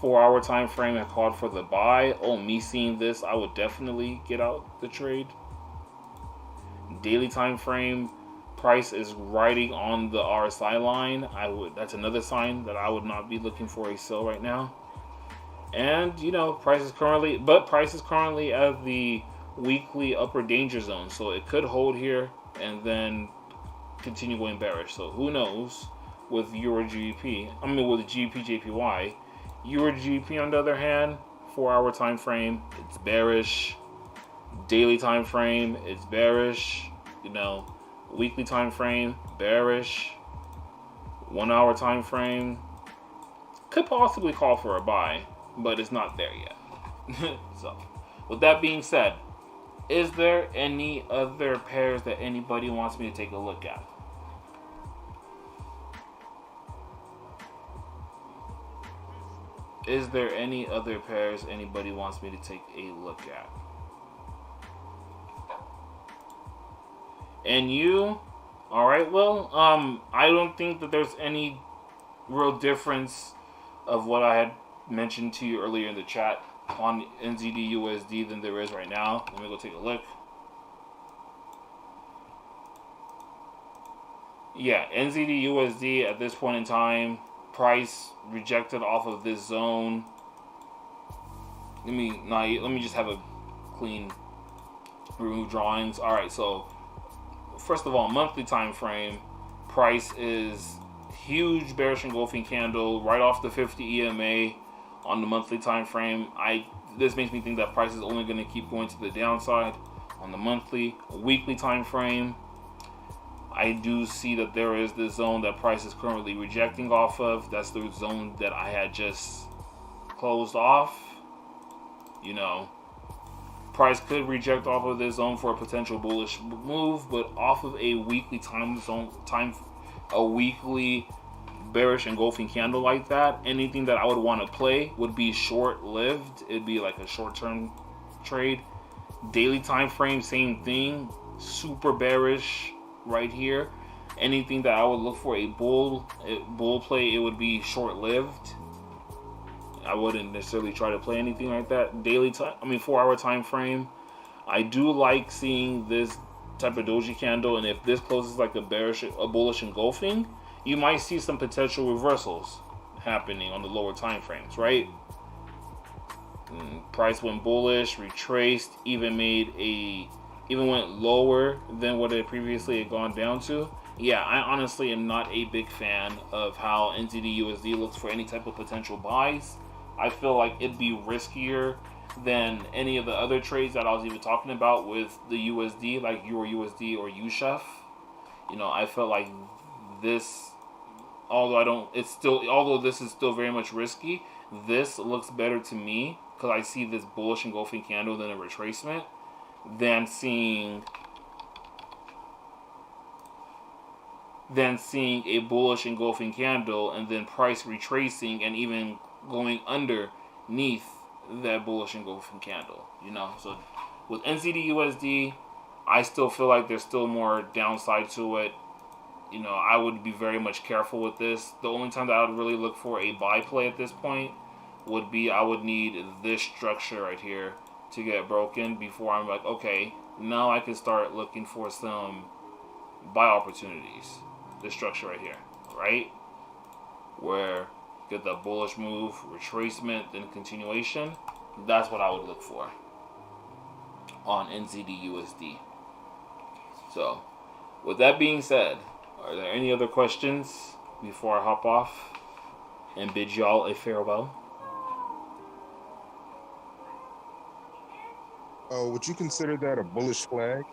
S1: 4 hour time frame, I called for the buy. Oh, me seeing this, I would definitely get out the trade. Daily time frame, price is riding on the RSI line. That's another sign that I would not be looking for a sell right now. And price is currently at the weekly upper danger zone, so it could hold here and then continue going bearish. So who knows with Euro GBP? With GBP JPY. Euro GBP on the other hand, 4 hour time frame, it's bearish. Daily time frame, it's bearish. Weekly time frame, bearish. 1 hour time frame could possibly call for a buy, but it's not there yet. So, with that being said, is there any other pairs that anybody wants me to take a look at? Is there any other pairs anybody wants me to take a look at? And you? Alright, well, I don't think that there's any real difference of what I had mentioned to you earlier in the chat on NZD USD than there is right now. Let me go take a look. Yeah, NZD USD at this point in time, price rejected off of this zone. Let me just have a clean remove drawings. All right, so first of all, monthly time frame, price is huge bearish engulfing candle right off the 50 EMA on the monthly time frame. This makes me think that price is only going to keep going to the downside on the monthly. Weekly time frame, I do see that there is this zone that price is currently rejecting off of. That's the zone that I had just closed off. Price could reject off of this zone for a potential bullish move, but off of a weekly a weekly bearish engulfing candle like that, anything that I would want to play would be short-lived. It'd be like a short-term trade. Daily time frame, same thing, super bearish right here. Anything that I would look for a bull play, it would be short-lived. I wouldn't necessarily try to play anything like that. 4 hour time frame, I do like seeing this type of doji candle, and if this closes like a bullish engulfing, you might see some potential reversals happening on the lower time frames, right? Price went bullish, retraced, even went lower than what it previously had gone down to. Yeah, I honestly am not a big fan of how NZD USD looks for any type of potential buys. I feel like it'd be riskier than any of the other trades that I was even talking about with the USD, like Euro USD or USHF. I felt like this, although this is still very much risky, this looks better to me because I see this bullish engulfing candle than a retracement, than seeing a bullish engulfing candle and then price retracing and even going underneath that bullish engulfing candle. So with NZD USD, I still feel like there's still more downside to it. I would be very much careful with this. The only time that I would really look for a buy play at this point would be I would need this structure right here to get broken before I'm like, okay, now I can start looking for some buy opportunities. This structure right here, right? Where get that bullish move, retracement, then continuation. That's what I would look for on NZD USD. So, with that being said, are there any other questions before I hop off and bid y'all a farewell?
S4: Would you consider that a bullish flag?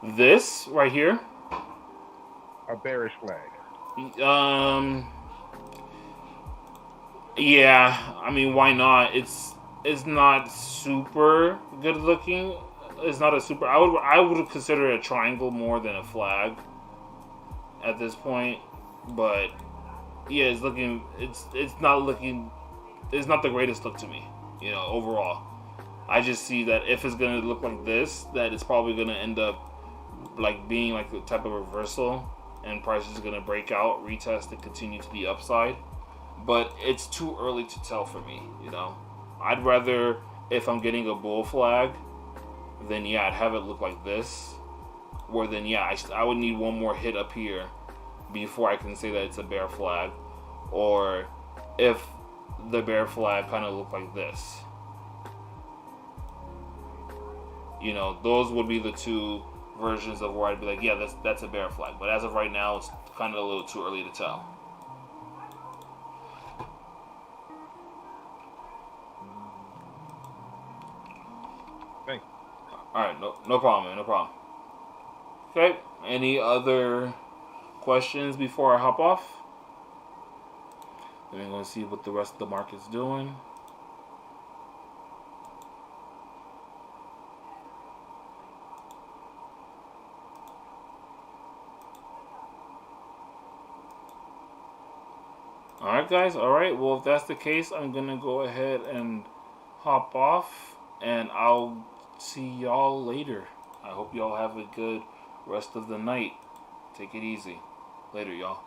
S1: This right here?
S4: A bearish flag?
S1: Yeah, why not? It's not super good looking. It's not a super. I would consider it a triangle more than a flag at this point. But yeah, it's not the greatest look to me. Overall, I just see that if it's gonna look like this, that it's probably gonna end up like being like the type of reversal, and price is gonna break out, retest, and continue to the upside. But it's too early to tell for me. I'd rather, if I'm getting a bull flag, then yeah, I'd have it look like this. Where then yeah, I would need one more hit up here before I can say that it's a bear flag, or if the bear flag kind of looked like this. Those would be the two versions of where I'd be like, yeah, that's a bear flag. But as of right now, it's kind of a little too early to tell.
S4: Thank you.
S1: All right, no problem, man, no problem. Okay, any other questions before I hop off? Then we're going to see what the rest of the market's doing. Alright guys, alright, well if that's the case, I'm going to go ahead and hop off, and I'll see y'all later. I hope y'all have a good rest of the night. Take it easy. Later, y'all.